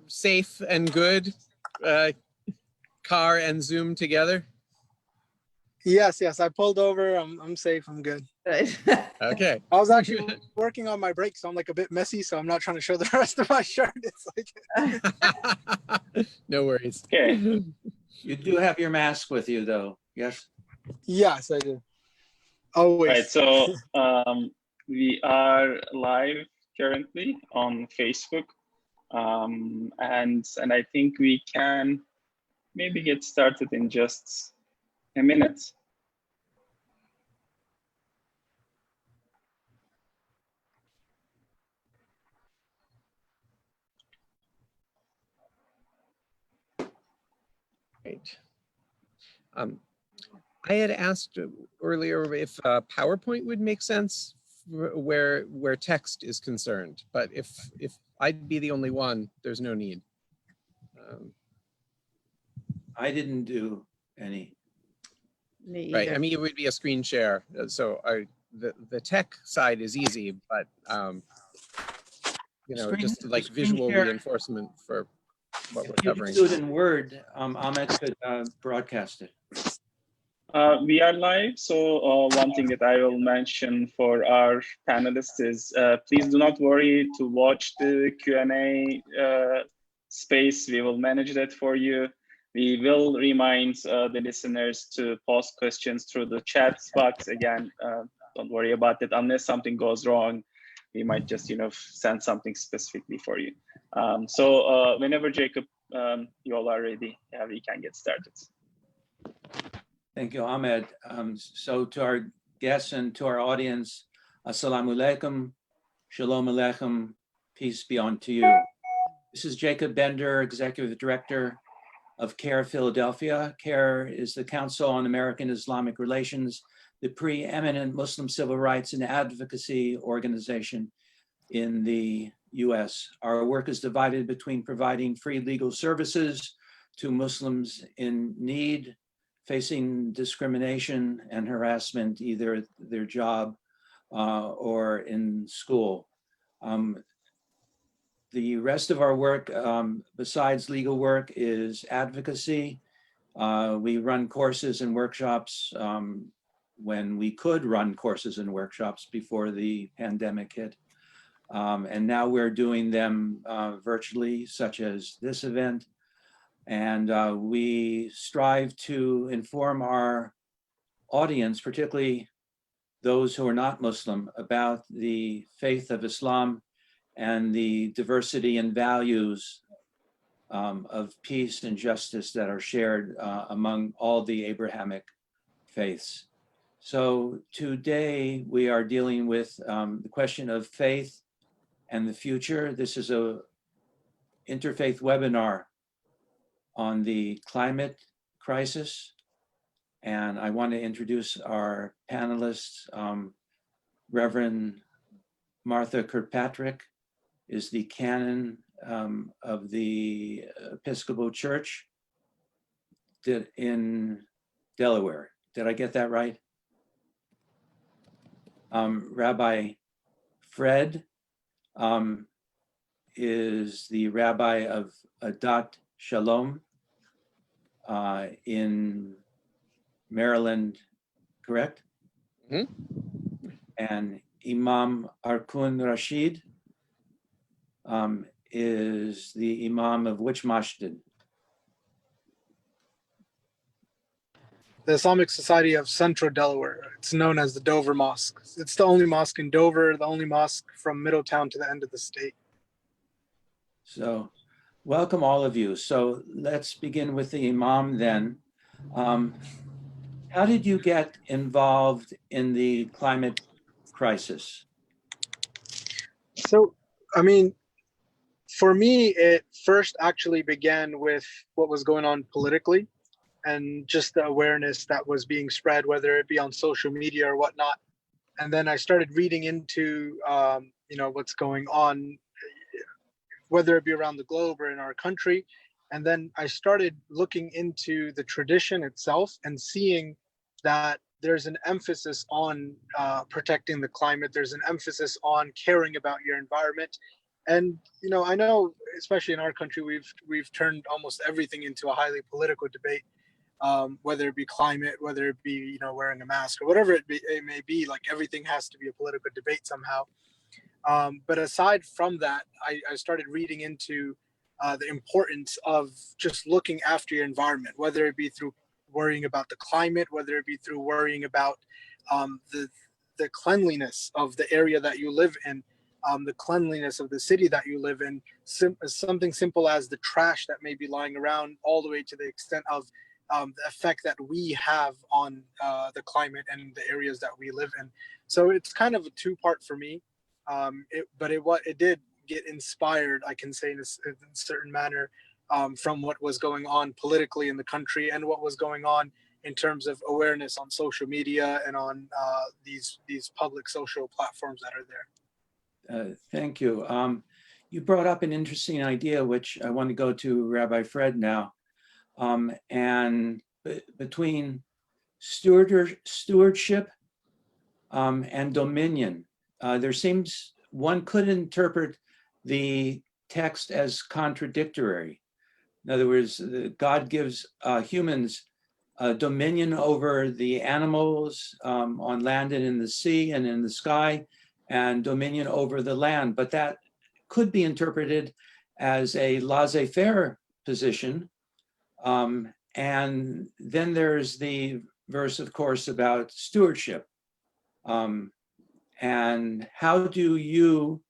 safe and good, car and Zoom together? Yes, I pulled over. I'm safe. I'm good. Good. Okay. I was actually working on my brakes, so I'm like a bit messy, so I'm not trying to show the rest of my shirt. It's like No worries. Okay. You do have your mask with you, though. Yes. Yes, I do. Always. Right. So we are live currently on Facebook, and I think we can maybe get started in just a minute. Great. I had asked earlier if PowerPoint would make sense where text is concerned, but if I'd be the only one, there's no need. I didn't do any. Me Right. either. I mean, it would be a screen share. So the tech side is easy, but you know, just like visual reinforcement for what we're If you covering. could do it in Word, Ahmed could broadcast it. We are live, so one thing that I will mention for our panelists is please do not worry to watch the Q&A space. We will manage that for you. We will remind the listeners to post questions through the chat box. Again, don't worry about it. Unless something goes wrong, we might just send something specifically for you. So whenever Jacob, you all are ready, we can get started. Thank you, Ahmed. So to our guests and to our audience, Assalamu alaikum, Shalom aleichem, peace be unto you. This is Jacob Bender, Executive Director of CAIR-Philadelphia. CAIR is the Council on American Islamic Relations, the preeminent Muslim civil rights and advocacy organization in the US. Our work is divided between providing free legal services to Muslims in need, facing discrimination and harassment, either at their job or in school. The rest of our work, besides legal work, is advocacy. We run courses and workshops when we could run courses and workshops before the pandemic hit. And now we're doing them virtually, such as this event. And we strive to inform our audience, particularly those who are not Muslim, about the faith of Islam and the diversity and values of peace and justice that are shared among all the Abrahamic faiths. So today we are dealing with the question of faith and the future. This is a interfaith webinar on the climate crisis. And I want to introduce our panelists. Reverend Martha Kirkpatrick is the Canon of the Episcopal Church in Delaware. Did I get that right? Rabbi Fred is the rabbi of Adat Shalom in Maryland, correct? Mm-hmm. And Imam Arqum Rashid is the Imam of which masjid? The Islamic Society of Central Delaware. It's known as the Dover Mosque. It's the only mosque in Dover, the only mosque from Middletown to the end of the state. So welcome all of you. So let's begin with the Imam then. How did you get involved in the climate crisis? So, I mean, for me, it first actually began with what was going on politically and just the awareness that was being spread, whether it be on social media or whatnot. And then I started reading into, what's going on, whether it be around the globe or in our country. And then I started looking into the tradition itself and seeing that there's an emphasis on protecting the climate. There's an emphasis on caring about your environment. And I know, especially in our country, we've turned almost everything into a highly political debate, whether it be climate, whether it be wearing a mask or whatever it may be. Like everything has to be a political debate somehow. But aside from that, I started reading into the importance of just looking after your environment, whether it be through worrying about the climate, whether it be through worrying about the cleanliness of the area that you live in, the cleanliness of the city that you live in, something simple as the trash that may be lying around, all the way to the extent of the effect that we have on the climate and the areas that we live in. So it's kind of a two-part for me. It did get inspired, I can say, in a certain manner, from what was going on politically in the country and what was going on in terms of awareness on social media and on these public social platforms that are there. Thank you. You brought up an interesting idea, which I want to go to Rabbi Fred now. And between stewardship and dominion, there seems one could interpret the text as contradictory. In other words, God gives humans dominion over the animals on land and in the sea and in the sky, and dominion over the land. But that could be interpreted as a laissez-faire position. And then there's the verse, of course, about stewardship. And how do you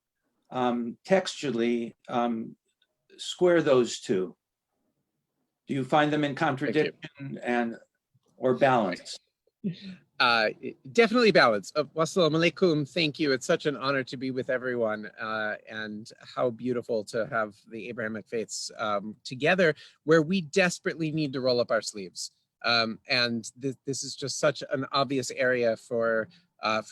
textually square those two? Do you find them in contradiction or balance? Definitely balance. Wassalamu alaikum. Thank you. It's such an honor to be with everyone, and how beautiful to have the Abrahamic faiths together, where we desperately need to roll up our sleeves. And this is just such an obvious area for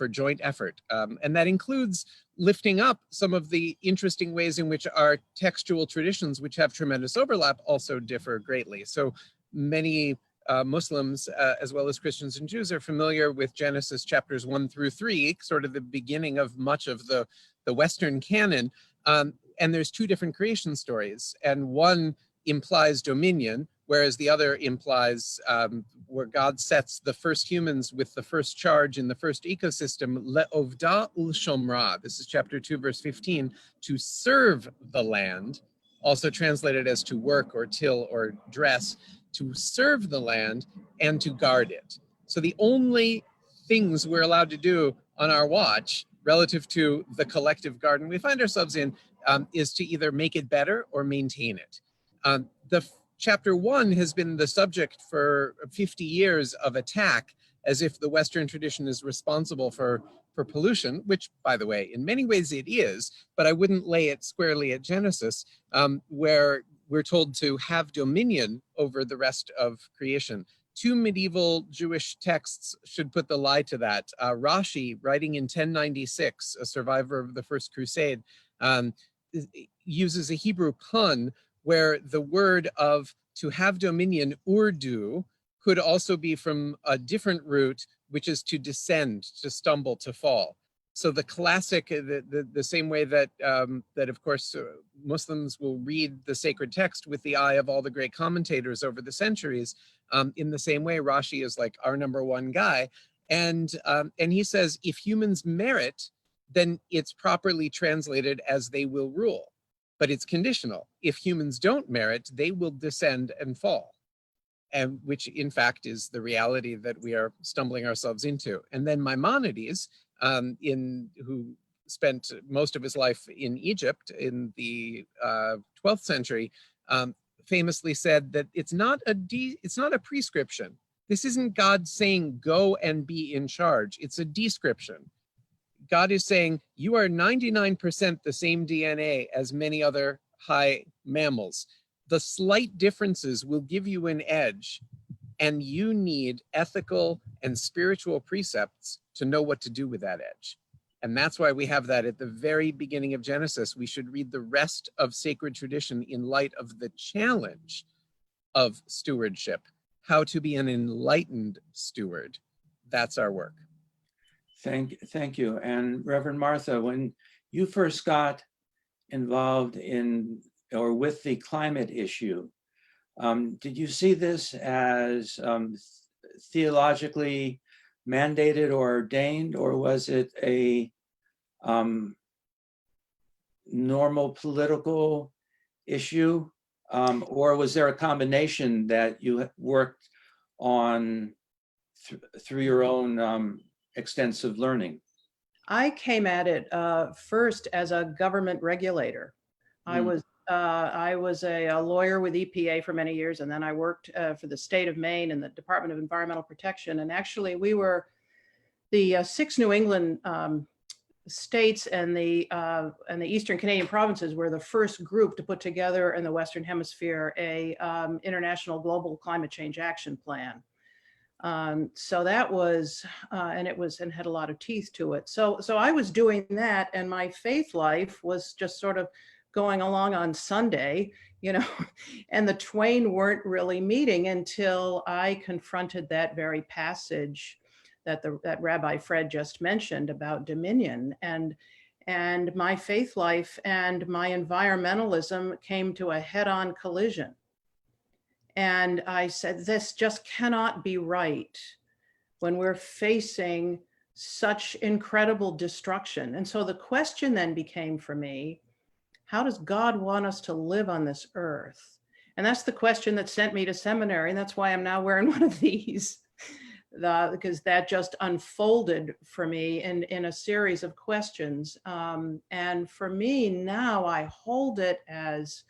joint effort. And that includes lifting up some of the interesting ways in which our textual traditions, which have tremendous overlap, also differ greatly. So many Muslims, as well as Christians and Jews, are familiar with Genesis chapters 1 through 3, sort of the beginning of much of the Western canon. And there's two different creation stories, and one implies dominion, whereas the other implies where God sets the first humans with the first charge in the first ecosystem, le'ovda ul-shomra. This is chapter 2, verse 15, to serve the land, also translated as to work or till or dress, to serve the land and to guard it. So the only things we're allowed to do on our watch relative to the collective garden we find ourselves in is to either make it better or maintain it. Chapter 1 has been the subject for 50 years of attack, as if the Western tradition is responsible for pollution, which, by the way, in many ways it is, but I wouldn't lay it squarely at Genesis, where we're told to have dominion over the rest of creation. Two medieval Jewish texts should put the lie to that. Rashid, writing in 1096, a survivor of the First Crusade, uses a Hebrew pun where the word of to have dominion, urdu, could also be from a different root, which is to descend, to stumble, to fall. So the classic, the same way that, that of course, Muslims will read the sacred text with the eye of all the great commentators over the centuries, in the same way, Rashi is like our #1 guy. And he says, if humans merit, then it's properly translated as they will rule. But it's conditional. If humans don't merit, they will descend and fall. And which in fact is the reality that we are stumbling ourselves into. And then Maimonides, who spent most of his life in Egypt in the 12th century, famously said that it's not a prescription. This isn't God saying go and be in charge. It's a description. God is saying you are 99% the same DNA as many other high mammals. The slight differences will give you an edge, and you need ethical and spiritual precepts to know what to do with that edge. And that's why we have that at the very beginning of Genesis. We should read the rest of sacred tradition in light of the challenge of stewardship, how to be an enlightened steward. That's our work. Thank you. And Reverend Martha, when you first got involved in or with the climate issue. Did you see this as theologically mandated or ordained, or was it a normal political issue? Or was there a combination that you worked on through your own extensive learning? I came at it first as a government regulator. I was a lawyer with EPA for many years, and then I worked for the state of Maine and the Department of Environmental Protection. And actually, we were the 6 New England states and the Eastern Canadian provinces were the first group to put together in the Western Hemisphere a international global climate change action plan. So that was, and had a lot of teeth to it. So I was doing that, and my faith life was just sort of going along on Sunday, you know, and the twain weren't really meeting until I confronted that very passage that Rabbi Fred just mentioned about dominion, and my faith life and my environmentalism came to a head-on collision. And I said, this just cannot be right when we're facing such incredible destruction. And so the question then became for me, how does God want us to live on this earth? And that's the question that sent me to seminary. And that's why I'm now wearing one of these, because that just unfolded for me in a series of questions. And for me now, I hold it as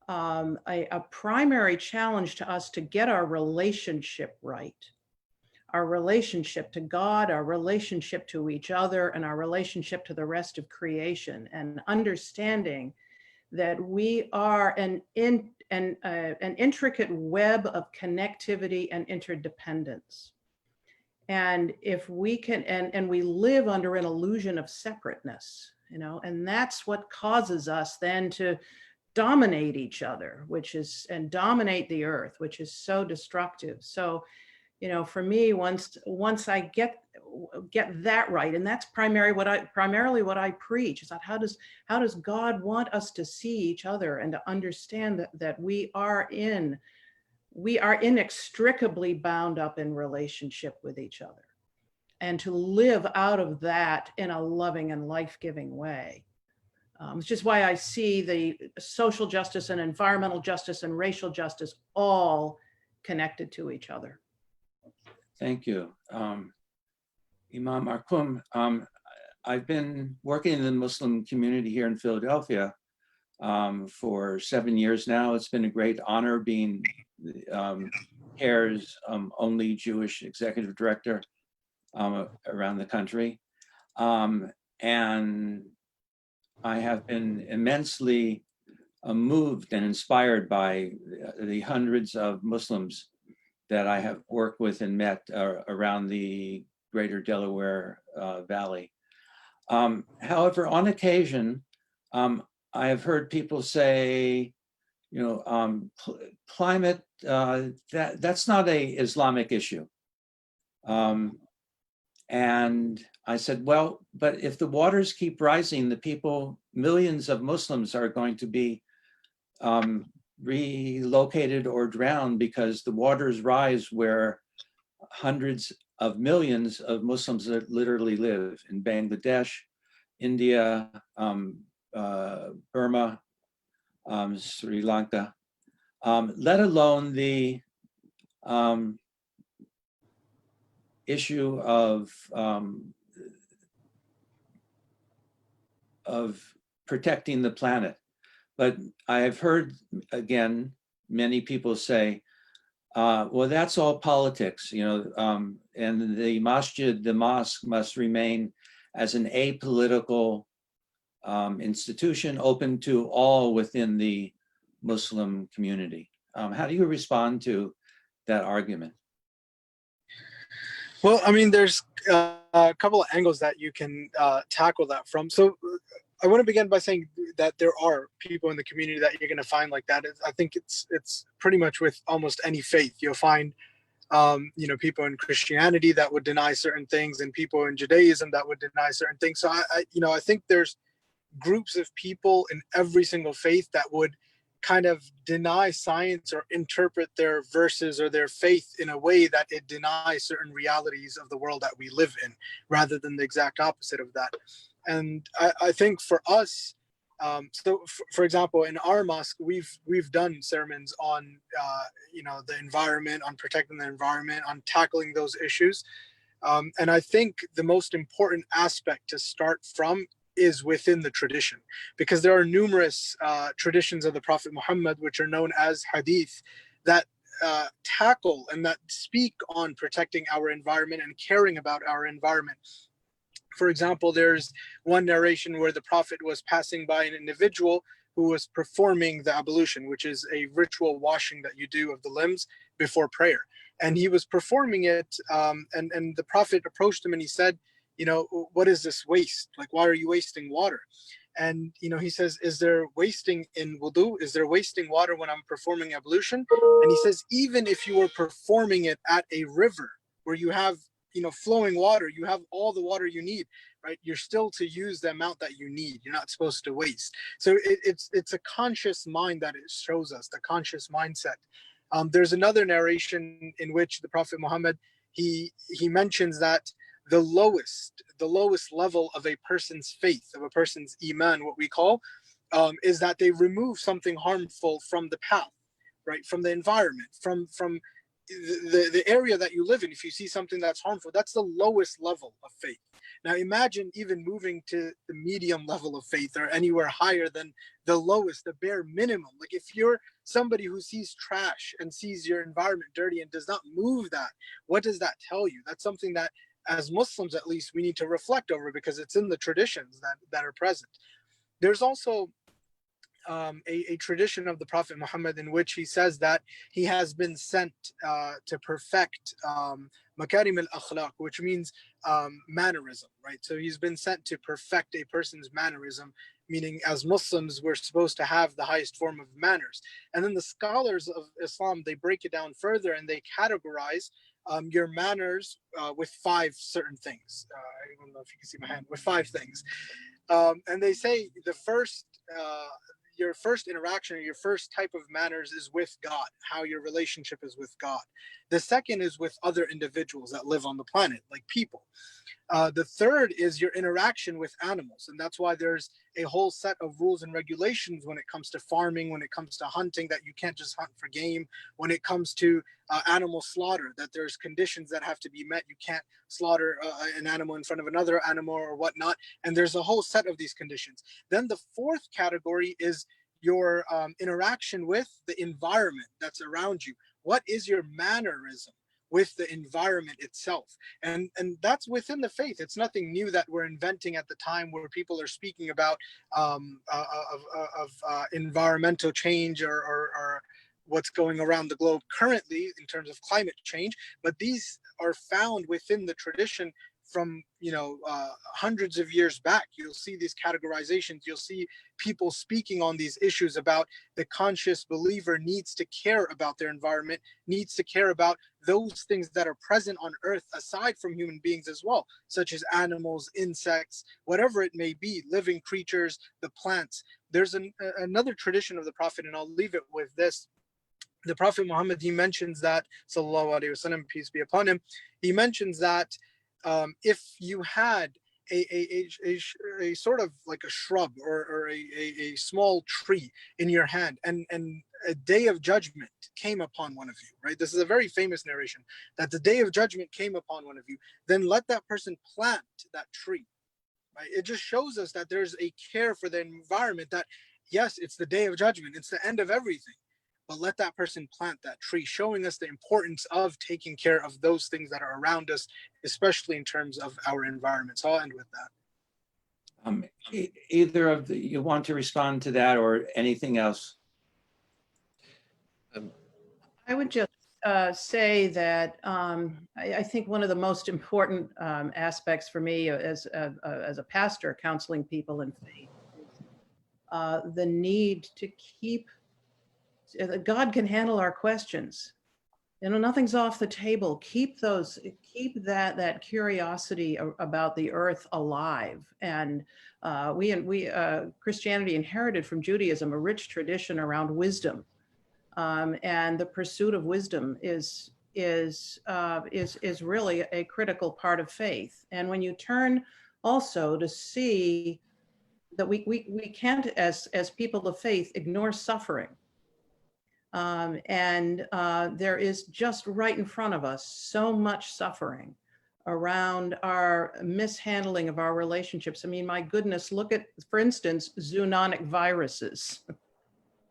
a primary challenge to us to get our relationship right. Our relationship to God, our relationship to each other, and our relationship to the rest of creation, and understanding that we are an intricate web of connectivity and interdependence. And if we can, and we live under an illusion of separateness, you know, and that's what causes us then to dominate each other, and dominate the earth, which is so destructive. So, you know, for me, once I get that right, and that's primarily what I preach, is that how does God want us to see each other and to understand that we are inextricably bound up in relationship with each other, and to live out of that in a loving and life-giving way. Which is why I see the social justice and environmental justice and racial justice all connected to each other. Thank you. Imam Arqum, I've been working in the Muslim community here in Philadelphia for 7 years now. It's been a great honor being CAIR's only Jewish executive director around the country. And I have been immensely moved and inspired by the hundreds of Muslims that I have worked with and met around the greater Delaware Valley. However, on occasion, I have heard people say, you know, climate, that's not an Islamic issue. And I said, well, but if the waters keep rising, the people, millions of Muslims are going to be relocated or drowned, because the waters rise where hundreds of millions of Muslims literally live in Bangladesh, India, Burma, Sri Lanka, let alone the issue of protecting the planet. But I have heard, again, many people say, well, that's all politics, you know, and the masjid, the mosque, must remain as an apolitical institution open to all within the Muslim community. How do you respond to that argument? Well, I mean, there's a couple of angles that you can tackle that from. So I want to begin by saying that there are people in the community that you're going to find like that. I think it's pretty much with almost any faith. You'll find, you know, people in Christianity that would deny certain things, and people in Judaism that would deny certain things. So I think there's groups of people in every single faith that would kind of deny science or interpret their verses or their faith in a way that it denies certain realities of the world that we live in, rather than the exact opposite of that. And I think for us, for example, in our mosque, we've done sermons on the environment, on protecting the environment, on tackling those issues. And I think the most important aspect to start from is within the tradition, because there are numerous traditions of the Prophet Muhammad, which are known as hadith, that tackle and that speak on protecting our environment and caring about our environment. For example, there's one narration where the Prophet was passing by an individual who was performing the ablution, which is a ritual washing that you do of the limbs before prayer. And he was performing it, and the Prophet approached him and he said, what is this waste? Like, why are you wasting water? And, he says, is there wasting in wudu? Is there wasting water when I'm performing ablution? And he says, even if you were performing it at a river where you have, flowing water, you have all the water you need, right? You're still to use the amount that you need. You're not supposed to waste. So it's a conscious mind that it shows us, the conscious mindset. There's another narration in which the Prophet Muhammad, he mentions that the lowest level of a person's faith, of a person's iman, what we call, is that they remove something harmful from the path, right? From the environment, from the area that you live in. If you see something that's harmful, that's the lowest level of faith. Now imagine even moving to the medium level of faith, or anywhere higher than the lowest, the bare minimum. Like, if you're somebody who sees trash and sees your environment dirty and does not move that, what does that tell you? That's something that, as Muslims at least, we need to reflect over, because it's in the traditions that are present. There's also a tradition of the Prophet Muhammad in which he says that he has been sent to perfect makarim al-akhlaq, which means mannerism, right? So he's been sent to perfect a person's mannerism, meaning as Muslims, we're supposed to have the highest form of manners. And then the scholars of Islam, they break it down further and they categorize your manners with 5 certain things. I don't know if you can see my hand, with 5 things. And they say the first, your first interaction, or your first type of manners, is with God, how your relationship is with God. The second is with other individuals that live on the planet, like people. The third is your interaction with animals. And that's why there's a whole set of rules and regulations when it comes to farming, when it comes to hunting, that you can't just hunt for game. When it comes to animal slaughter, that there's conditions that have to be met. You can't slaughter an animal in front of another animal or whatnot. And there's a whole set of these conditions. Then the fourth category is your interaction with the environment that's around you. What is your mannerism with the environment itself? And that's within the faith. It's nothing new that we're inventing at the time where people are speaking about environmental change or what's going around the globe currently in terms of climate change. But these are found within the tradition from hundreds of years back. You'll see these categorizations. You'll see people speaking on these issues about the conscious believer needs to care about their environment, needs to care about those things that are present on earth aside from human beings as well, such as animals, insects, whatever it may be, living creatures, the plants. There's another tradition of the Prophet, and I'll leave it with this. The Prophet Muhammad, he mentions that, sallallahu alaihi wasallam, peace be upon him, he mentions that if you had a sort of like a shrub or a small tree in your hand, and a day of judgment came upon one of you, right? This is a very famous narration, that the day of judgment came upon one of you, then let that person plant that tree, right? It just shows us that there's a care for the environment, that yes, it's the day of judgment, it's the end of everything, but let that person plant that tree, showing us the importance of taking care of those things that are around us, especially in terms of our environment. So I'll end with that. Either of you want to respond to that or anything else? I would just say that I think one of the most important aspects for me as a pastor counseling people in faith is the need to keep, God can handle our questions. nothing's off the table. Keep that curiosity about the earth alive. And Christianity inherited from Judaism a rich tradition around wisdom, and the pursuit of wisdom is really a critical part of faith. And when you turn also to see that we can't, as people of faith, ignore suffering. There is just right in front of us so much suffering around our mishandling of our relationships. I mean, my goodness, look at, for instance, zoonotic viruses,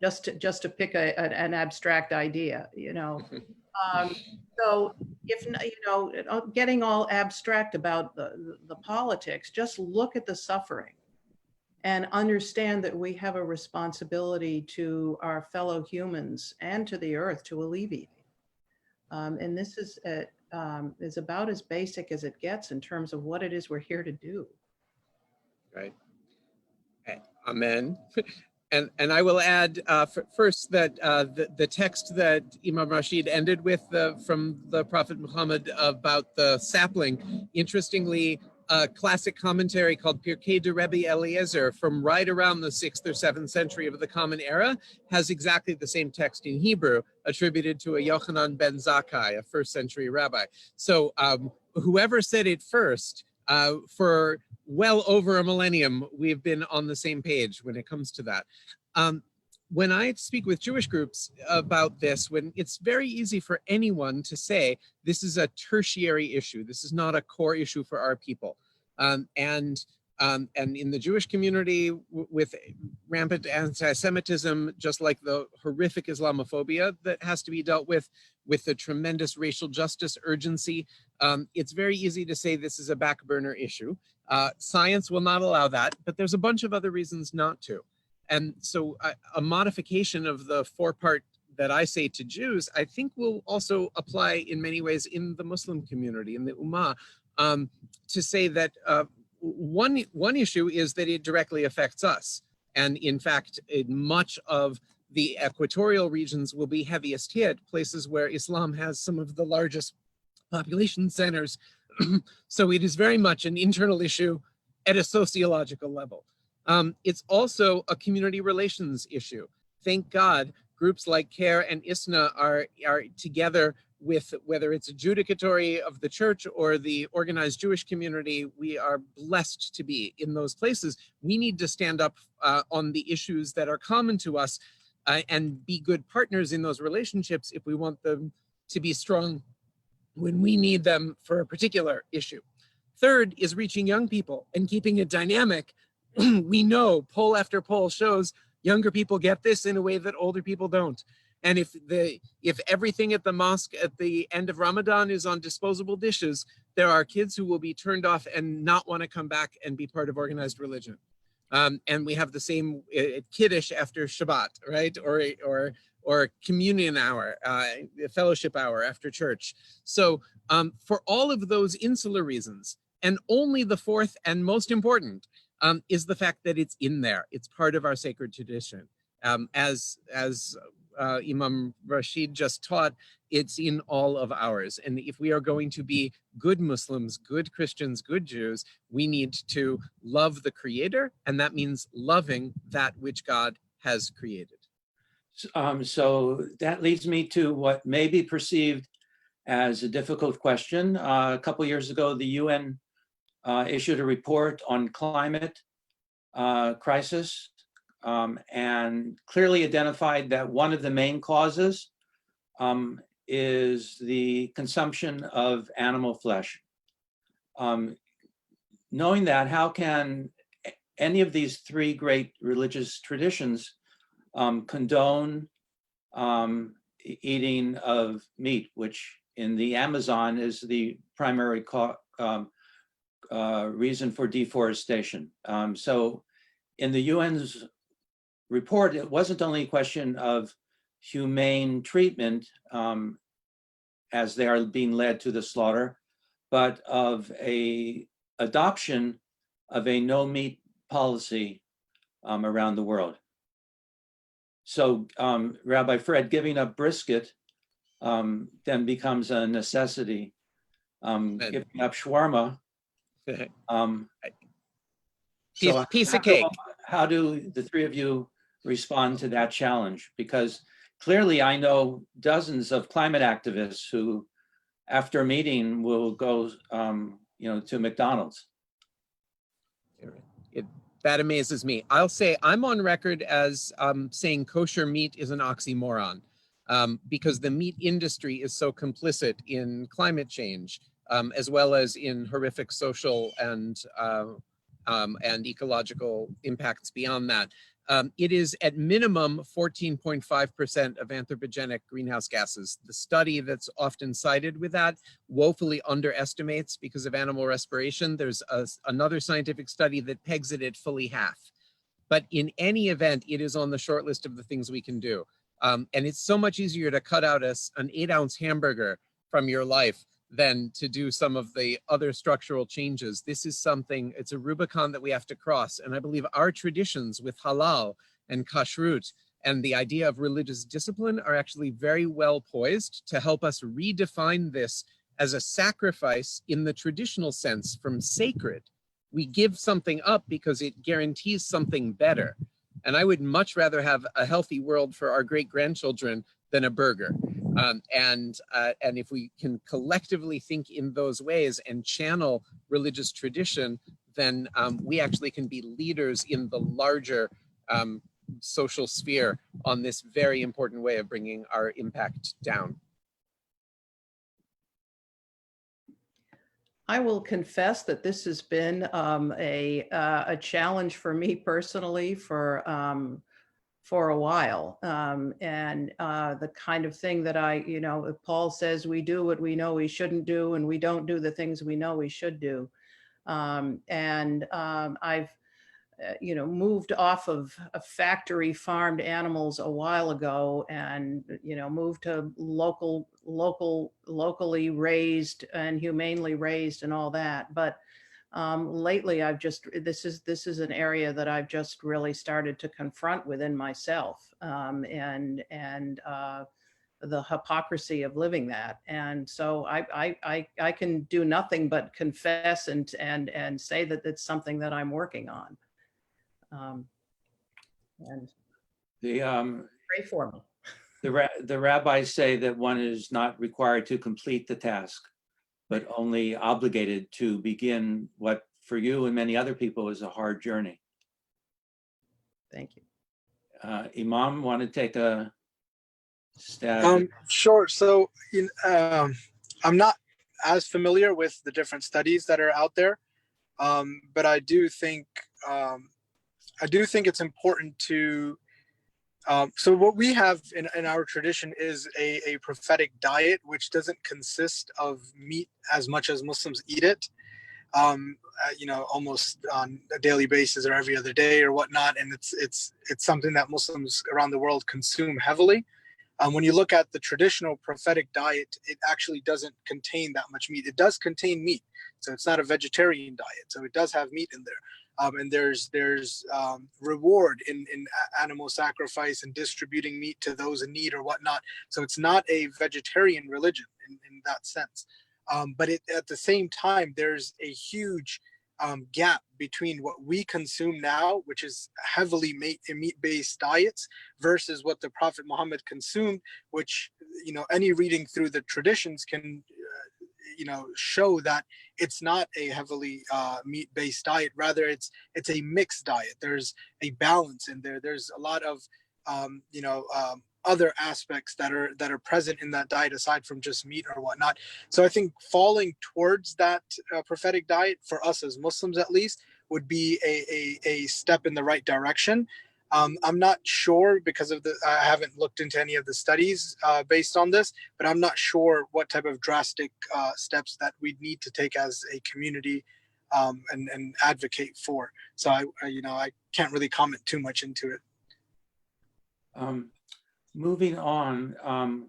just to pick an abstract idea, you know. So if, you know, getting all abstract about the politics, just look at the suffering and understand that we have a responsibility to our fellow humans and to the earth to alleviate. And this is about as basic as it gets in terms of what it is we're here to do. Right. Amen. And I will add first that the text that Imam Rashid ended with from the Prophet Muhammad about the sapling, interestingly, a classic commentary called Pirkei de Rabbi Eliezer from right around the 6th or 7th century of the Common Era has exactly the same text in Hebrew attributed to a Yochanan ben Zakkai, a 1st century rabbi. So whoever said it first, for well over a millennium, we've been on the same page when it comes to that. When I speak with Jewish groups about this, when it's very easy for anyone to say, this is a tertiary issue, this is not a core issue for our people. And in the Jewish community with rampant anti-Semitism, just like the horrific Islamophobia that has to be dealt with the tremendous racial justice urgency, it's very easy to say this is a back burner issue. Science will not allow that, but there's a bunch of other reasons not to. And so a modification of the 4-part that I say to Jews, I think will also apply in many ways in the Muslim community, in the Ummah, to say that one issue is that it directly affects us. And in fact, much of the equatorial regions will be heaviest hit, places where Islam has some of the largest population centers. So it is very much an internal issue at a sociological level. It's also a community relations issue. Thank God, groups like CAIR and ISNA are together with, whether it's adjudicatory of the church or the organized Jewish community. We are blessed to be in those places. We need to stand up on the issues that are common to us and be good partners in those relationships if we want them to be strong when we need them for a particular issue. Third is reaching young people and keeping it dynamic. We know poll after poll shows younger people get this in a way that older people don't. And if everything at the mosque at the end of Ramadan is on disposable dishes, there are kids who will be turned off and not want to come back and be part of organized religion. And we have the same kiddush after Shabbat, right? Or communion hour, fellowship hour after church. So for all of those insular reasons, and only the fourth and most important is the fact that it's in there. It's part of our sacred tradition. As Imam Rashid just taught, it's in all of ours. And if we are going to be good Muslims, good Christians, good Jews, we need to love the Creator, and that means loving that which God has created. So that leads me to what may be perceived as a difficult question. A couple years ago, the UN issued a report on climate crisis and clearly identified that one of the main causes is the consumption of animal flesh. Knowing that, how can any of these three great religious traditions condone eating of meat, which in the Amazon is the primary reason for deforestation? So in the UN's report, it wasn't only a question of humane treatment as they are being led to the slaughter, but of a adoption of a no meat policy around the world. So Rabbi Fred, giving up brisket then becomes a necessity. Giving up shawarma. Piece of cake. How do the three of you respond to that challenge? Because clearly I know dozens of climate activists who, after a meeting, will go to McDonald's. That amazes me. I'll say I'm on record as saying kosher meat is an oxymoron because the meat industry is so complicit in climate change, as well as in horrific social and ecological impacts beyond that. It is at minimum 14.5% of anthropogenic greenhouse gases. The study that's often cited with that woefully underestimates because of animal respiration. There's another scientific study that pegs it at fully half. But in any event, it is on the short list of the things we can do. And it's so much easier to cut out an 8-ounce hamburger from your life than to do some of the other structural changes. This is something, it's a Rubicon that we have to cross. And I believe our traditions with halal and kashrut and the idea of religious discipline are actually very well poised to help us redefine this as a sacrifice in the traditional sense from sacred. We give something up because it guarantees something better. And I would much rather have a healthy world for our great-grandchildren than a burger. And if we can collectively think in those ways and channel religious tradition, then we actually can be leaders in the larger social sphere on this very important way of bringing our impact down. I will confess that this has been a challenge for me personally for a while. And the kind of thing that Paul says we do what we know we shouldn't do, and we don't do the things we know we should do. I've moved off of factory farmed animals a while ago and, moved to locally raised and humanely raised and all that. But lately this is an area that I've just really started to confront within myself, and the hypocrisy of living that. And so I can do nothing but confess and say that it's something that I'm working on. And pray for me. The rabbis say that one is not required to complete the task, but only obligated to begin what for you and many other people is a hard journey. Thank you. Imam, want to take a stab? Sure. So I'm not as familiar with the different studies that are out there, but I do think it's important to. So what we have in our tradition is a prophetic diet, which doesn't consist of meat as much as Muslims eat it, almost on a daily basis or every other day or whatnot. And it's something that Muslims around the world consume heavily. When you look at the traditional prophetic diet, it actually doesn't contain that much meat. It does contain meat, so it's not a vegetarian diet. So it does have meat in there. And there's reward in animal sacrifice and distributing meat to those in need or whatnot. So it's not a vegetarian religion in that sense. But at the same time, there's a huge gap between what we consume now, which is heavily meat-based diets, versus what the Prophet Muhammad consumed, which, any reading through the traditions can show that it's not a heavily meat-based diet. Rather, it's a mixed diet. There's a balance in there. There's a lot of other aspects that are present in that diet aside from just meat or whatnot. So I think falling towards that prophetic diet for us as Muslims, at least, would be a step in the right direction. I'm not sure because I haven't looked into any of the studies based on this, but I'm not sure what type of drastic steps that we'd need to take as a community and advocate for. So I can't really comment too much into it. Moving on,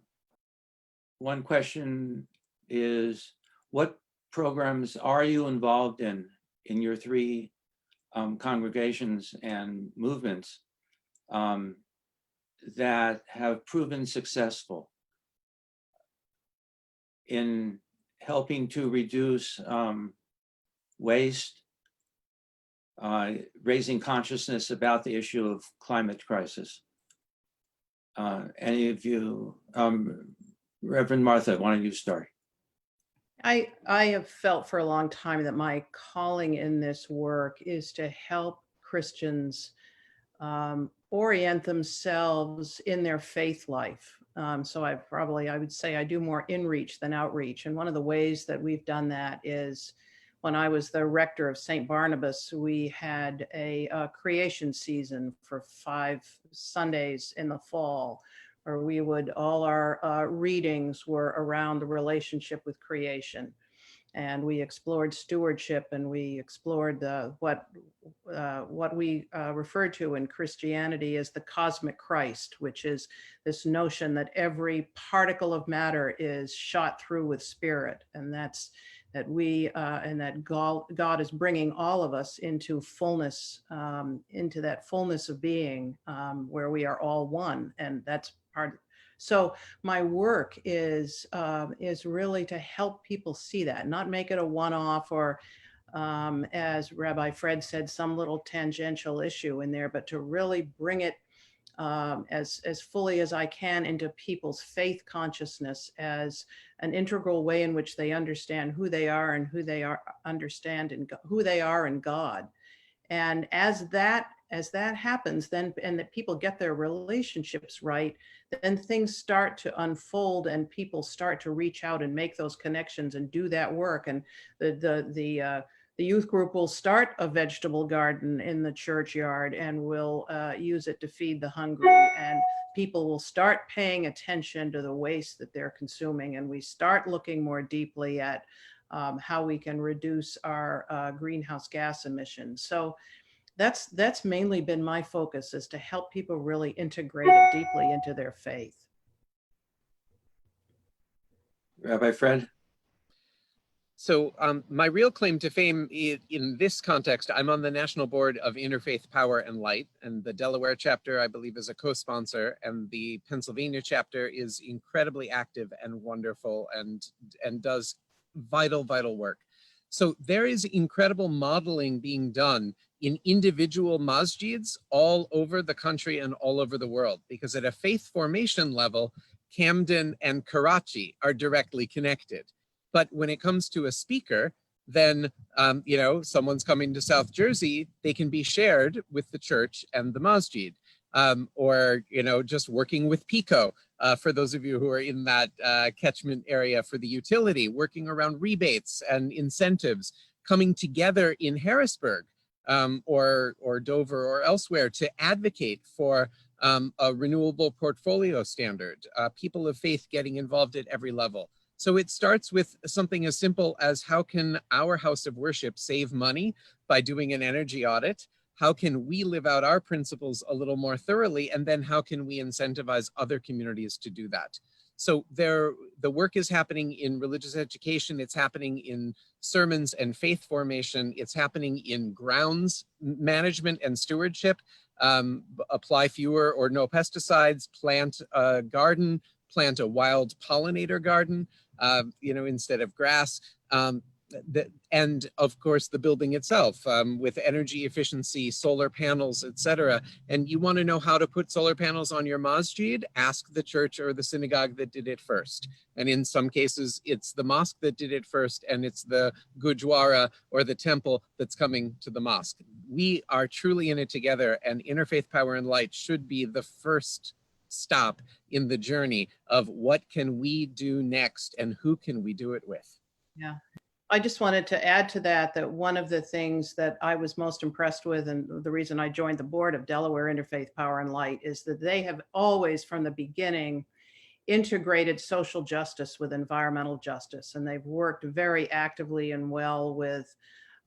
one question is, what programs are you involved in your three congregations and movements that have proven successful? in helping to reduce waste, raising consciousness about the issue of climate crisis. Any of you, Reverend Martha, why don't you start? I have felt for a long time that my calling in this work is to help Christians orient themselves in their faith life. So I would say I do more inreach than outreach. And one of the ways that we've done that is when I was the rector of St. Barnabas, we had a creation season for 5 Sundays in the fall, where we would, all our readings were around the relationship with creation. And we explored stewardship, and we explored what we refer to in Christianity as the cosmic Christ, which is this notion that every particle of matter is shot through with spirit, and that God is bringing all of us into fullness, into that fullness of being, where we are all one, and that's part. So my work is really to help people see that, not make it a one-off or, as Rabbi Fred said, some little tangential issue in there, but to really bring it as fully as I can into people's faith consciousness as an integral way in which they understand who they are and who they are who they are in God. And as that happens, then, and that people get their relationships right, then things start to unfold and people start to reach out and make those connections and do that work. And the youth group will start a vegetable garden in the churchyard and will use it to feed the hungry. And people will start paying attention to the waste that they're consuming. And we start looking more deeply at how we can reduce our greenhouse gas emissions. So that's mainly been my focus, is to help people really integrate it deeply into their faith. Rabbi Fred? So my real claim to fame in this context, I'm on the national board of Interfaith Power and Light, and the Delaware chapter, I believe, is a co-sponsor, and the Pennsylvania chapter is incredibly active and wonderful and does vital work. So there is incredible modeling being done in individual masjids all over the country and all over the world, because at a faith formation level, Camden and Karachi are directly connected. But when it comes to a speaker, then, someone's coming to South Jersey, they can be shared with the church and the masjid. Or, just working with PICO, for those of you who are in that catchment area for the utility, working around rebates and incentives, coming together in Harrisburg or Dover or elsewhere to advocate for a renewable portfolio standard, people of faith getting involved at every level. So it starts with something as simple as, how can our house of worship save money by doing an energy audit? How can we live out our principles a little more thoroughly? And then how can we incentivize other communities to do that? So the work is happening in religious education. It's happening in sermons and faith formation. It's happening in grounds management and stewardship. Apply fewer or no pesticides, plant a garden, plant a wild pollinator garden, instead of grass. And of course, the building itself with energy efficiency, solar panels, etc. And you want to know how to put solar panels on your masjid? Ask the church or the synagogue that did it first. And in some cases, it's the mosque that did it first, and it's the gurdwara or the temple that's coming to the mosque. We are truly in it together, and Interfaith Power and Light should be the first stop in the journey of what can we do next and who can we do it with. Yeah. I just wanted to add to that one of the things that I was most impressed with, and the reason I joined the board of Delaware Interfaith Power and Light, is that they have always, from the beginning, integrated social justice with environmental justice. And they've worked very actively and well with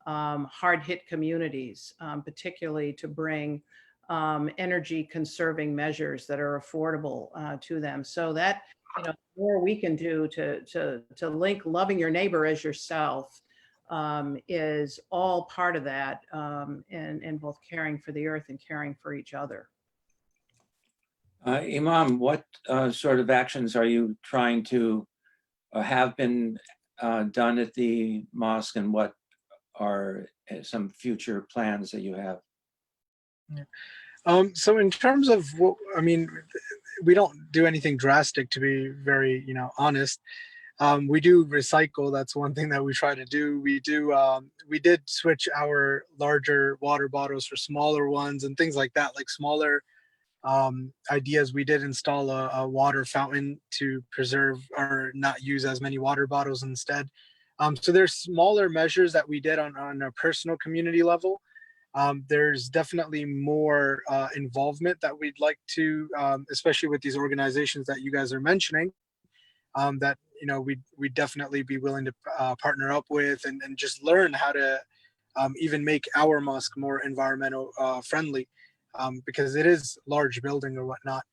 hard-hit communities, particularly to bring energy conserving measures that are affordable to them. So that, the more we can do to link loving your neighbor as yourself is all part of that, and both caring for the earth and caring for each other. Imam, what sort of actions are you trying to have been done at the mosque, and what are some future plans that you have? So in terms of what, I mean, we don't do anything drastic, to be very, honest. We do recycle. That's one thing that we try to do. We did switch our larger water bottles for smaller ones and things like that, like smaller ideas. We did install a water fountain to preserve or not use as many water bottles instead. So there's smaller measures that we did on a personal community level. There's definitely more involvement that we'd like to, especially with these organizations that you guys are mentioning, that we'd definitely be willing to partner up with and just learn how to even make our mosque more environmental friendly, because it is a large building or whatnot.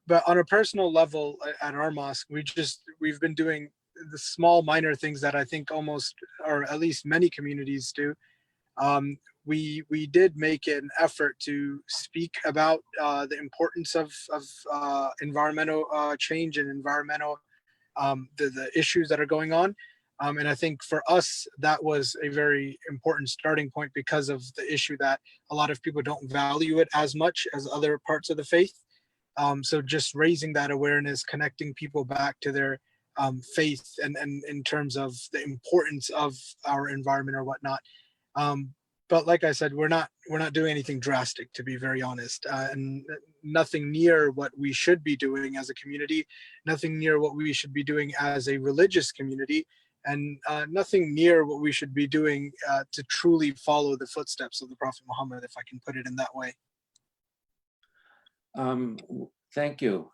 But on a personal level at our mosque, we've been doing the small minor things that I think almost, or at least many communities do. We did make an effort to speak about the importance of environmental change and environmental the issues that are going on. And I think for us, that was a very important starting point because of the issue that a lot of people don't value it as much as other parts of the faith. So just raising that awareness, connecting people back to their faith and in terms of the importance of our environment or whatnot. But like I said, we're not doing anything drastic, to be very honest, and nothing near what we should be doing as a community, nothing near what we should be doing as a religious community, and nothing near what we should be doing to truly follow the footsteps of the Prophet Muhammad, if I can put it in that way. Thank you,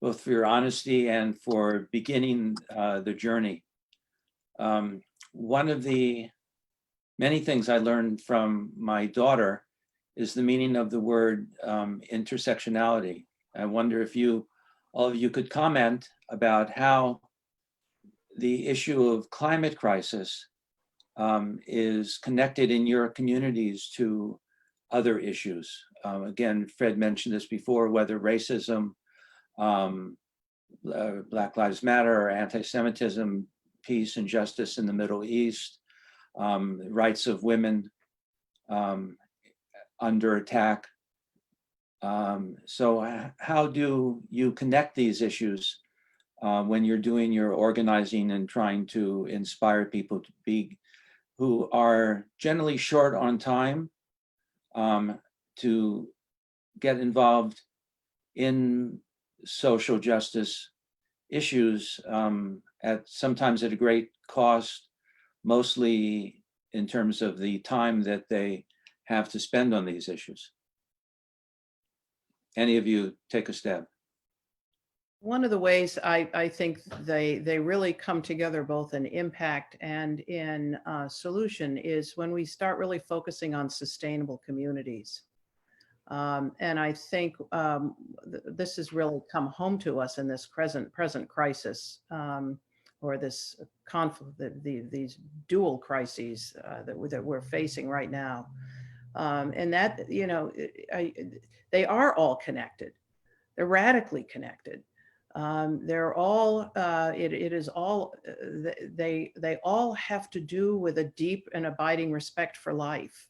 both for your honesty and for beginning the journey. One of the many things I learned from my daughter is the meaning of the word intersectionality. I wonder if all of you could comment about how the issue of climate crisis is connected in your communities to other issues. Again, Fred mentioned this before, whether racism, Black Lives Matter, or anti-Semitism, peace and justice in the Middle East, rights of women under attack. So how do you connect these issues when you're doing your organizing and trying to inspire people who are generally short on time to get involved in social justice issues sometimes at a great cost, mostly in terms of the time that they have to spend on these issues? Any of you take a stab? One of the ways I think they really come together both in impact and in solution is when we start really focusing on sustainable communities. And I think this has really come home to us in this present crisis, or this conflict, these dual crises that we're facing right now. And that, they are all connected. They're radically connected. They're all, it is all, they all have to do with a deep and abiding respect for life.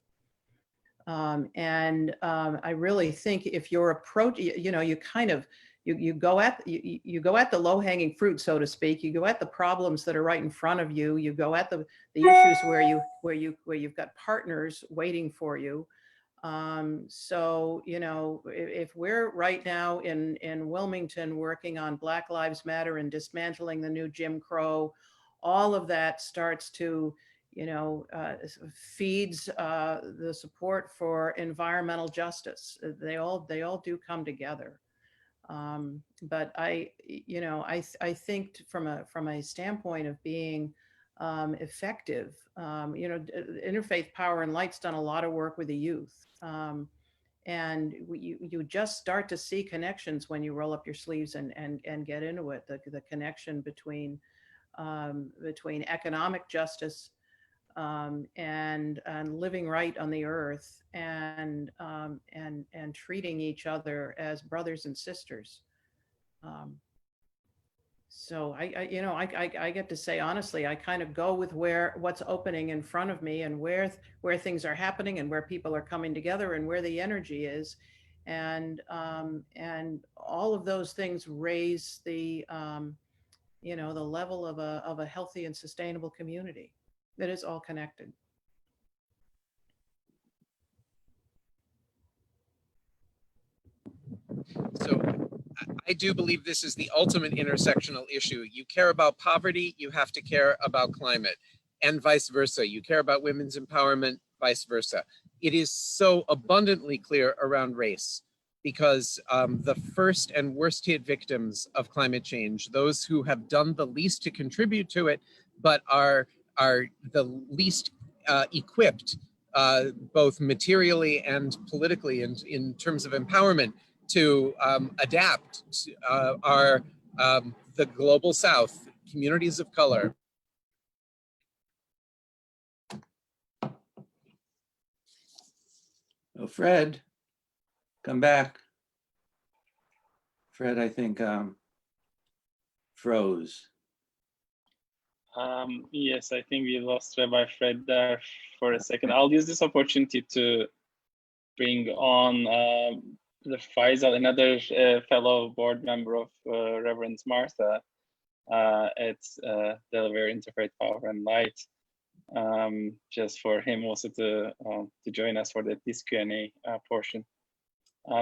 I really think if your approach, you kind of, you go at the low-hanging fruit, so to speak. You go at the problems that are right in front of you. You go at the issues where you've got partners waiting for you. So, if we're right now in Wilmington working on Black Lives Matter and dismantling the new Jim Crow, all of that starts to, feeds the support for environmental justice. They all do come together. But I think from a standpoint of being effective, Interfaith Power and Light's done a lot of work with the youth. And you just start to see connections when you roll up your sleeves and get into it. The connection between economic justice and living right on the earth and treating each other as brothers and sisters. So I get to say honestly, I kind of go with what's opening in front of me and where things are happening and where people are coming together and where the energy is, and all of those things raise the the level of a healthy and sustainable community that is all connected. So I do believe this is the ultimate intersectional issue. You care about poverty, you have to care about climate, and vice versa. You care about women's empowerment, vice versa. It is so abundantly clear around race, because the first and worst hit victims of climate change, those who have done the least to contribute to it, but are the least equipped, both materially and politically in terms of empowerment, to adapt, are the global South, communities of color. Oh, Fred, come back. Fred, I think froze. Yes, I think we lost Rabbi Fred there for a second. I'll use this opportunity to bring on the Faisal, another fellow board member of Reverend Martha at Delaware Interfaith Power and Light, just for him also to join us for this Q&A portion.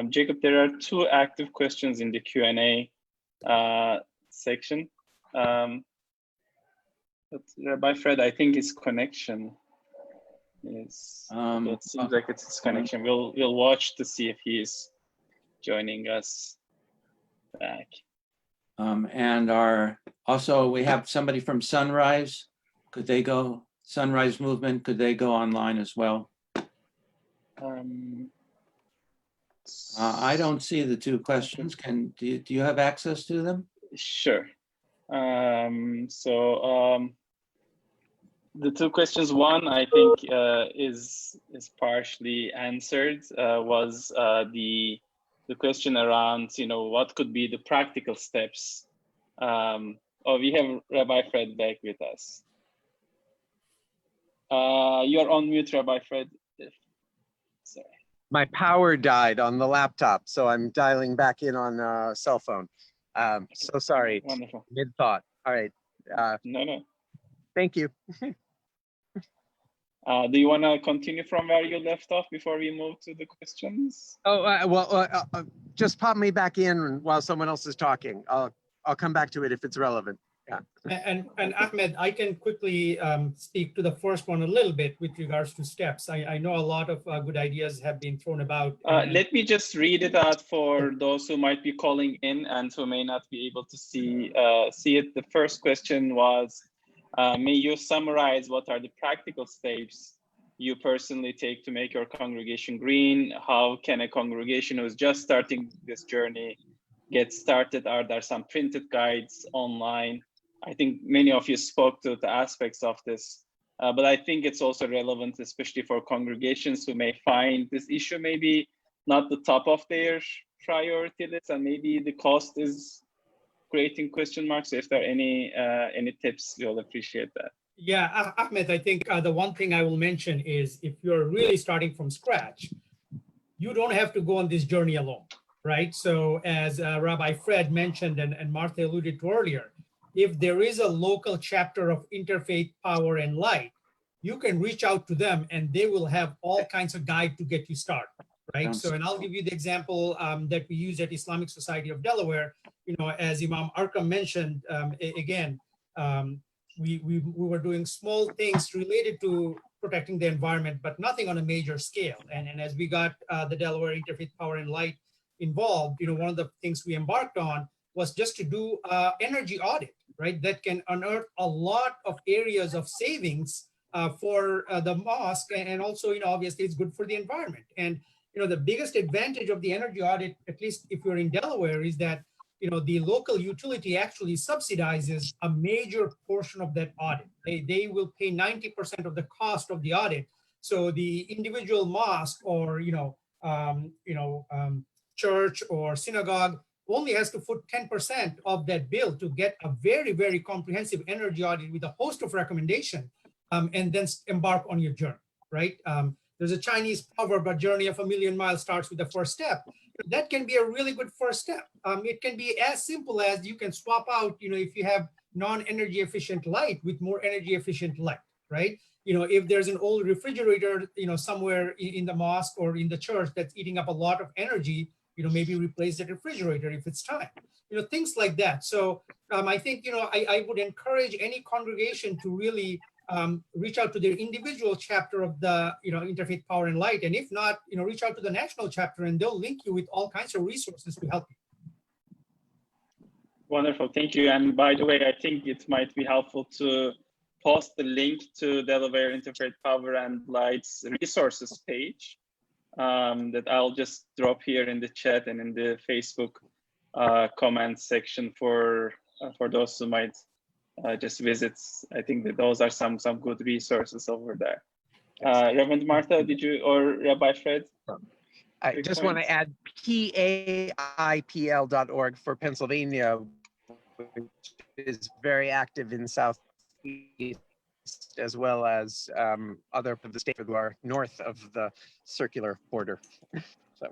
Jacob, there are 2 active questions in the Q&A section. But Rabbi Fred, I think his connection is, it seems like it's his connection. We'll watch to see if he's joining us back. And also we have somebody from Sunrise. Could they go, Sunrise Movement, could they go online as well? I don't see the 2 questions. Do you have access to them? Sure. The 2 questions, one I think is partially answered, was the question around, what could be the practical steps. We have Rabbi Fred back with us. You're on mute, Rabbi Fred. Sorry. My power died on the laptop, so I'm dialing back in on a cell phone. So sorry. Wonderful. Mid-thought. All right. No. Thank you. Do you want to continue from where you left off before we move to the questions? Oh, just pop me back in while someone else is talking. I'll come back to it if it's relevant. Yeah. And Ahmed, I can quickly speak to the first one a little bit with regards to steps. I know a lot of good ideas have been thrown about. Let me just read it out for those who might be calling in and who may not be able to see it. The first question was, may you summarize what are the practical steps you personally take to make your congregation green? How can a congregation who's just starting this journey get started? Are there some printed guides online? I think many of you spoke to the aspects of this, but I think it's also relevant, especially for congregations who may find this issue maybe not the top of their priority list, and maybe the cost is creating question marks. So if there are any tips, we'll appreciate that. Yeah, Ahmed, I think the one thing I will mention is if you're really starting from scratch, you don't have to go on this journey alone, right? So as Rabbi Fred mentioned and Martha alluded to earlier, if there is a local chapter of Interfaith Power and Light, you can reach out to them and they will have all kinds of guide to get you started, right? So, and I'll give you the example that we use at Islamic Society of Delaware. As Imam Arqum mentioned, we were doing small things related to protecting the environment, but nothing on a major scale. And as we got the Delaware Interfaith Power and Light involved, one of the things we embarked on was just to do energy audit, right? That can unearth a lot of areas of savings for the mosque, and also, obviously it's good for the environment. And the biggest advantage of the energy audit, at least if you're in Delaware, is that the local utility actually subsidizes a major portion of that audit. They will pay 90% of the cost of the audit. So the individual mosque or church or synagogue only has to foot 10% of that bill to get a very, very comprehensive energy audit with a host of recommendations, and then embark on your journey, right? There's a Chinese proverb, a journey of a million miles starts with the first step. That can be a really good first step. It can be as simple as you can swap out, if you have non-energy efficient light with more energy efficient light, right? If there's an old refrigerator, somewhere in the mosque or in the church that's eating up a lot of energy, maybe replace that refrigerator if it's time, things like that. So I think, I would encourage any congregation to really reach out to their individual chapter of the, Interfaith Power and Light. And if not, reach out to the national chapter and they'll link you with all kinds of resources to help you. Wonderful, thank you. And by the way, I think it might be helpful to post the link to Delaware Interfaith Power and Light's resources page that I'll just drop here in the chat and in the Facebook comment section for those who might just visit. I think that those are some good resources over there. Reverend Martha, did you, or Rabbi Fred? I just want to add PAIPL.org for Pennsylvania, which is very active in Southeast, as well as other of the state who are north of the circular border. So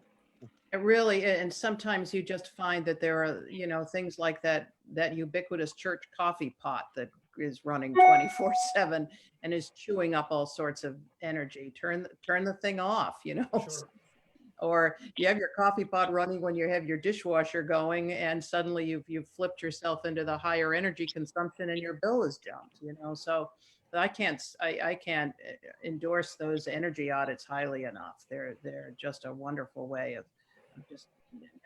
it really, and sometimes you just find that there are, things like that ubiquitous church coffee pot that is running 24/7 and is chewing up all sorts of energy. Turn the thing off, Sure. Or you have your coffee pot running when you have your dishwasher going, and suddenly you've flipped yourself into the higher energy consumption and your bill is jumped, So I can't endorse those energy audits highly enough. They're just a wonderful way of just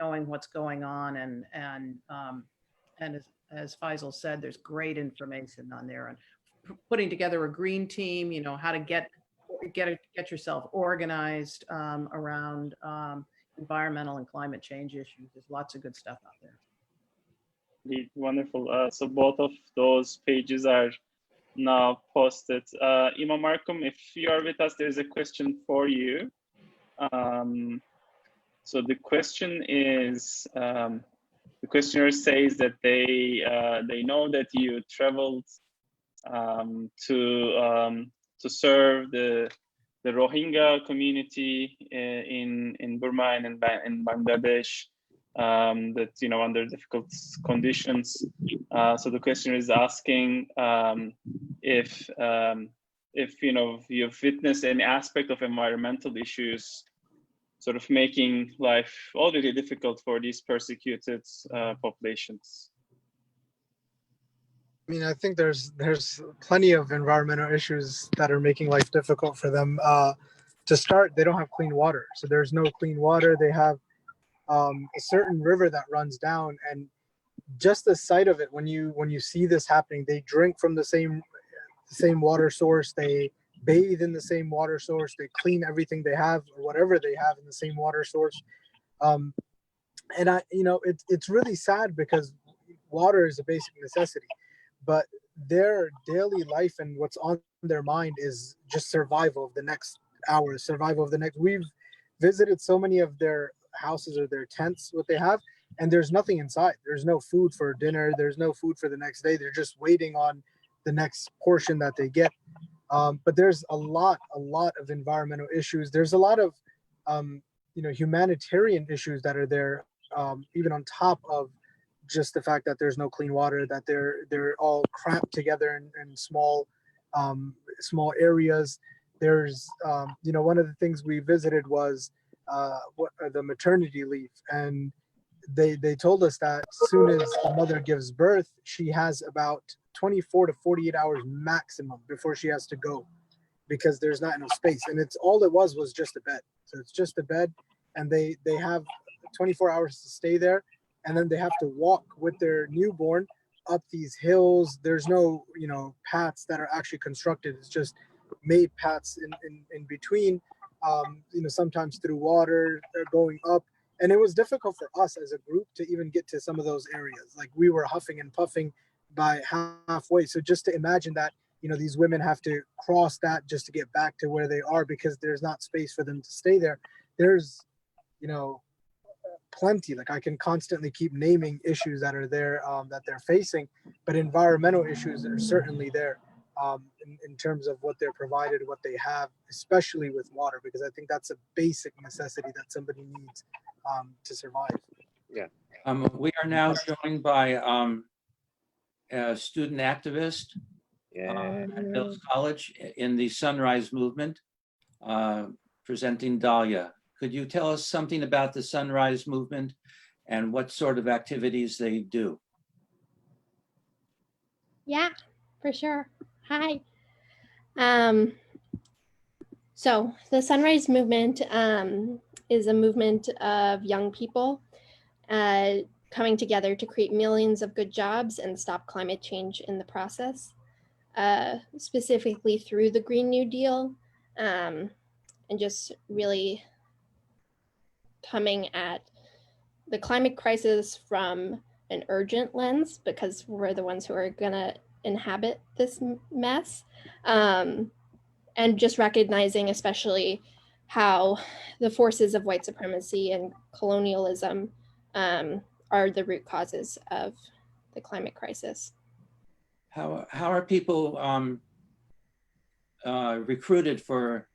knowing what's going on, and as Faisal said, there's great information on there, and putting together a green team, how to get yourself organized around environmental and climate change issues. There's lots of good stuff out there. Wonderful. So both of those pages are now posted. Imam Arqum, if you are with us, there's a question for you. So the question is, the questioner says that they know that you traveled to serve the Rohingya community in Burma and in Bangladesh, that under difficult conditions. So the questioner is asking if you've witnessed any aspect of environmental issues sort of making life already difficult for these persecuted populations. I mean, I think there's plenty of environmental issues that are making life difficult for them. To start, they don't have clean water, so there's no clean water. They have a certain river that runs down, and just the sight of it, when you see this happening, they drink from the same water source. They bathe in the same water source. They clean everything they have or whatever they have in the same water source. And it's really sad because water is a basic necessity. But their daily life and what's on their mind is just survival of the next hour, survival of the next. We've visited so many of their houses or their tents, what they have, and there's nothing inside. There's no food for dinner. There's no food for the next day. They're just waiting on the next portion that they get. But there's a lot of environmental issues. There's a lot of, humanitarian issues that are there, even on top of just the fact that there's no clean water, that they're all cramped together in small areas. There's, one of the things we visited was the maternity leave, and they told us that as soon as a mother gives birth, she has about 24 to 48 hours maximum before she has to go, because there's not enough space. And it's all it was just a bed. So it's just a bed, and they have 24 hours to stay there. And then they have to walk with their newborn up these hills. There's no, paths that are actually constructed. It's just made paths in between, sometimes through water, they're going up. And it was difficult for us as a group to even get to some of those areas. Like, we were huffing and puffing by halfway. So just to imagine that, these women have to cross that just to get back to where they are, because there's not space for them to stay there. There's, plenty. Like I can constantly keep naming issues that are there that they're facing, but environmental issues are certainly there in terms of what they're provided, what they have, especially with water, because I think that's a basic necessity that somebody needs to survive. Yeah. We are now joined by a student activist at Mills College in the Sunrise Movement, presenting Dahlia. Could you tell us something about the Sunrise Movement and what sort of activities they do? Yeah, for sure. Hi. So the Sunrise Movement is a movement of young people coming together to create millions of good jobs and stop climate change in the process, specifically through the Green New Deal, and just really coming at the climate crisis from an urgent lens, because we're the ones who are gonna inhabit this mess, and just recognizing especially how the forces of white supremacy and colonialism are the root causes of the climate crisis. How are people recruited for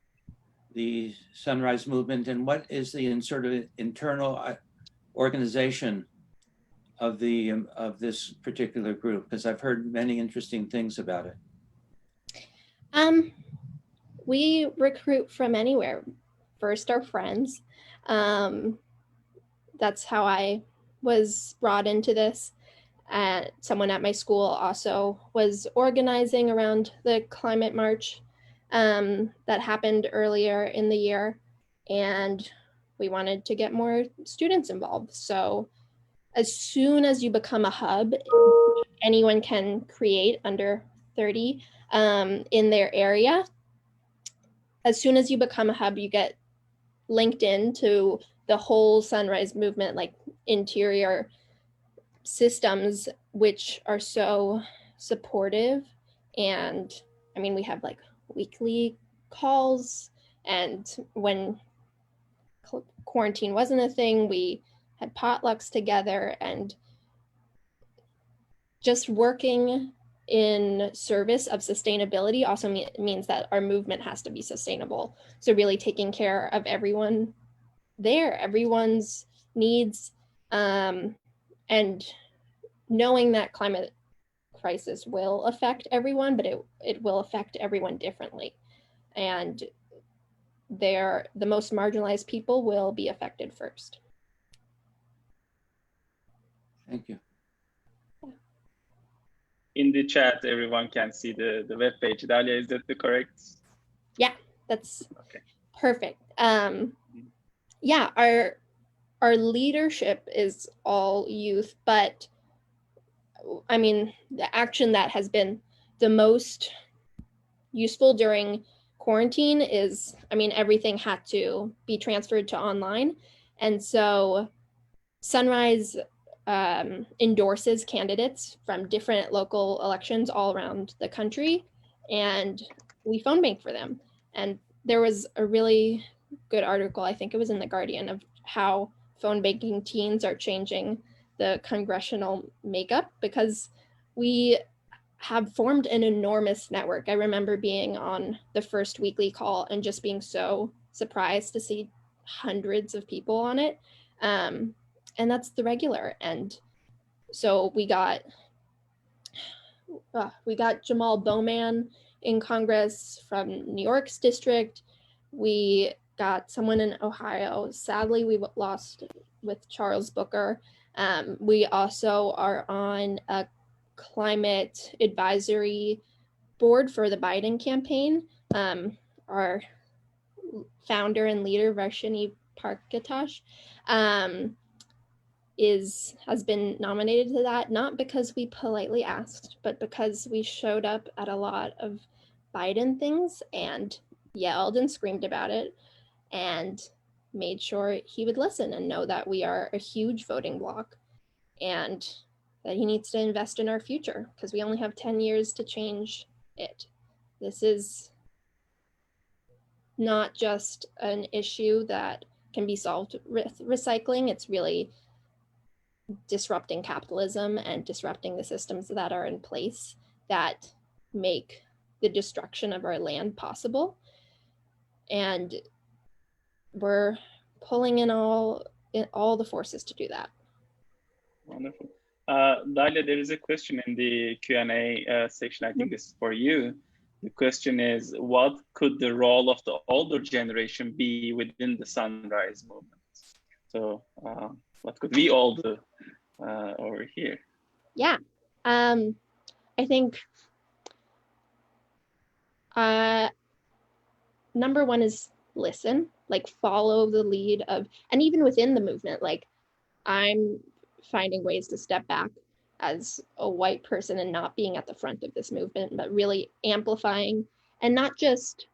the Sunrise Movement, and what is the sort of internal organization of this particular group? Because I've heard many interesting things about it. We recruit from anywhere. First, our friends. That's how I was brought into this. Someone at my school also was organizing around the climate march that happened earlier in the year, and we wanted to get more students involved. So as soon as you become a hub, anyone can create under 30 in their area. As soon as you become a hub, you get linked into the whole Sunrise Movement, like interior systems, which are so supportive. And I mean, we have like weekly calls, and when quarantine wasn't a thing, we had potlucks together, and just working in service of sustainability also means that our movement has to be sustainable. So really taking care of everyone there, everyone's needs, and knowing that climate crisis will affect everyone, but it will affect everyone differently. And the most marginalized people will be affected first. Thank you. In the chat, everyone can see the web page. Dahlia, is that the correct? Yeah, that's okay. Perfect. Yeah, our leadership is all youth, but I mean, the action that has been the most useful during quarantine is, I mean, everything had to be transferred to online. And so Sunrise endorses candidates from different local elections all around the country, and we phone bank for them. And there was a really good article, I think it was in The Guardian, of how phone banking teens are changing the congressional makeup, because we have formed an enormous network. I remember being on the first weekly call and just being so surprised to see hundreds of people on it. And that's the regular. And so we got Jamal Bowman in Congress from New York's district. We got someone in Ohio. Sadly, we lost with Charles Booker. We also are on a climate advisory board for the Biden campaign. Our founder and leader, Varshini Parkatosh, has been nominated to that, not because we politely asked, but because we showed up at a lot of Biden things and yelled and screamed about it and made sure he would listen and know that we are a huge voting bloc and that he needs to invest in our future, because we only have 10 years to change it. This is not just an issue that can be solved with recycling. It's really disrupting capitalism and disrupting the systems that are in place that make the destruction of our land possible. And we're pulling in all the forces to do that. Wonderful. Dalia, there is a question in the Q&A section. I think this is for you. The question is, what could the role of the older generation be within the Sunrise movement? So what could we all do over here? Yeah, I think number one is listen, like follow the lead of, and even within the movement, like I'm finding ways to step back as a white person and not being at the front of this movement, but really amplifying and not just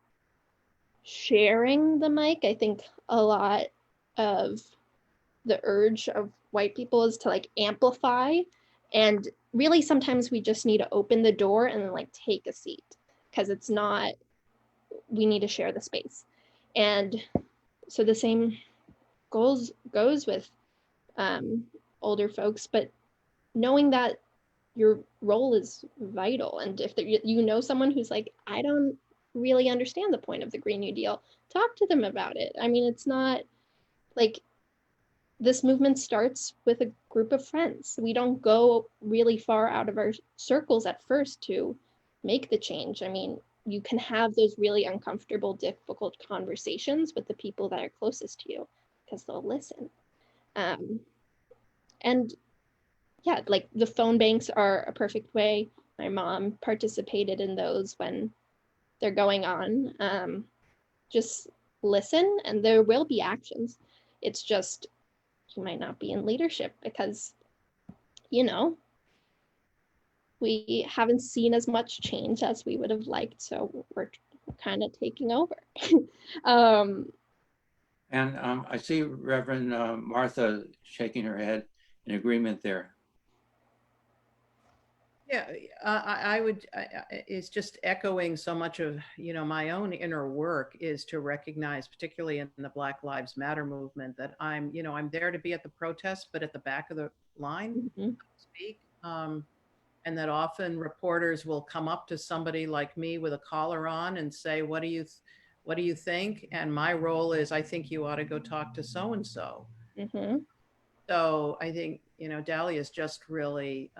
sharing the mic. I think a lot of the urge of white people is to like amplify, and really sometimes we just need to open the door and like take a seat, because it's not, we need to share the space. And so the same goes with older folks, but knowing that your role is vital. And if you know someone who's like, I don't really understand the point of the Green New Deal, talk to them about it. I mean, it's not like, this movement starts with a group of friends. We don't go really far out of our circles at first to make the change. I mean, you can have those really uncomfortable, difficult conversations with the people that are closest to you, because they'll listen. And yeah, like the phone banks are a perfect way. My mom participated in those when they're going on. Just listen, and there will be actions. It's just, you might not be in leadership because, you know, we haven't seen as much change as we would have liked. So we're kind of taking over. And I see Reverend Martha shaking her head in agreement there. Yeah, I would, it's just echoing so much of, you know, my own inner work is to recognize, particularly in the Black Lives Matter movement, that I'm, you know, I'm there to be at the protest, but at the back of the line, so to speak. And that often reporters will come up to somebody like me with a collar on and say, what do you think? And my role is, I think you ought to go talk to so-and-so. So I think, you know, Dalia is just really,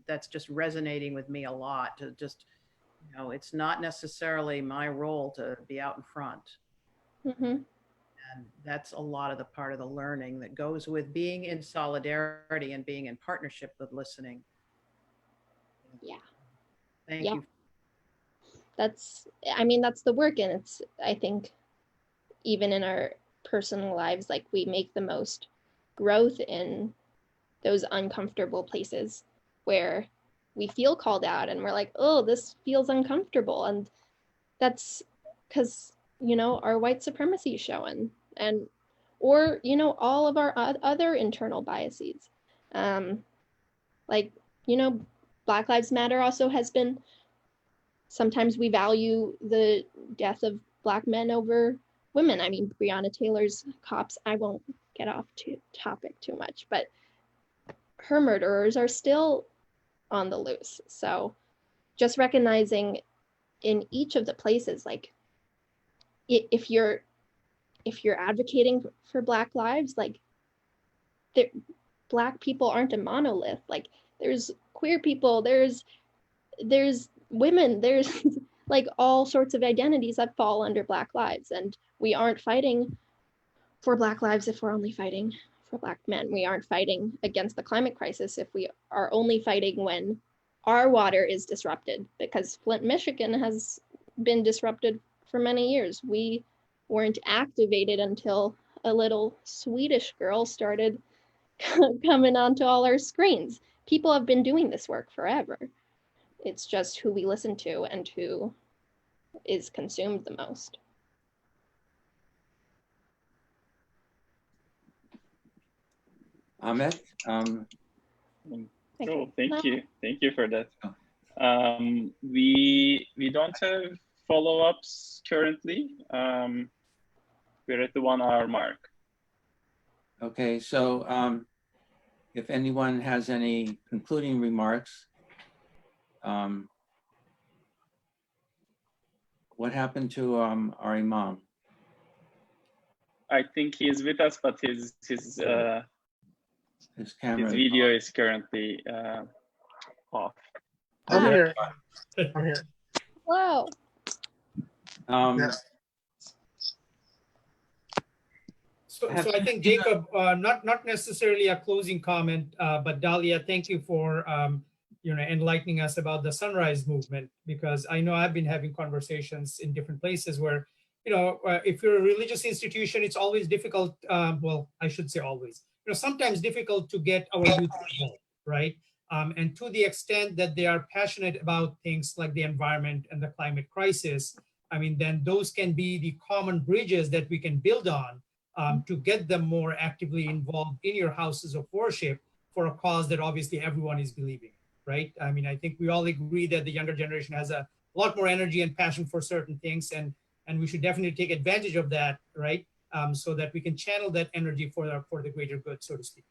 that's just resonating with me a lot, to just, you know, it's not necessarily my role to be out in front. And that's a lot of the part of the learning that goes with being in solidarity and being in partnership with listening. Yeah. Thank you. That's, I mean, that's the work. And it's, I think, even in our personal lives, like we make the most growth in those uncomfortable places where we feel called out and we're like, oh, this feels uncomfortable. And that's because, you know, our white supremacy is showing, and, or, you know, all of our other internal biases. Like, you know, Black Lives Matter also has been, sometimes we value the death of Black men over women. I mean, Breonna Taylor's cops, I won't get off topic too much, but her murderers are still on the loose. So just recognizing in each of the places, like if you're advocating for Black lives, like Black people aren't a monolith. Like there's queer people, there's women, there's like all sorts of identities that fall under Black lives. And we aren't fighting for Black lives if we're only fighting for Black men. We aren't fighting against the climate crisis if we are only fighting when our water is disrupted, because Flint, Michigan has been disrupted for many years. We weren't activated until a little Swedish girl started coming onto all our screens. People have been doing this work forever. It's just who we listen to and who is consumed the most. Ahmed? Cool. Thank you for that. We don't have follow-ups currently. We're at the 1 hour mark. Okay, so if anyone has any concluding remarks, what happened to our Imam? I think he is with us, but his Camera. video is currently off. I'm Ah. here. I'm here. Wow. Yeah. So I think, Jacob, not necessarily a closing comment, but Dahlia, thank you for enlightening us about the Sunrise Movement, because I know I've been having conversations in different places where, if you're a religious institution, it's always difficult. Well, I should say always. Sometimes difficult to get our youth involved, right? And to the extent that they are passionate about things like the environment and the climate crisis, I mean, then those can be the common bridges that we can build on to get them more actively involved in your houses of worship for a cause that obviously everyone is believing, right? I mean, I think we all agree that the younger generation has a lot more energy and passion for certain things, and we should definitely take advantage of that, right? So that we can channel that energy for the greater good, so to speak.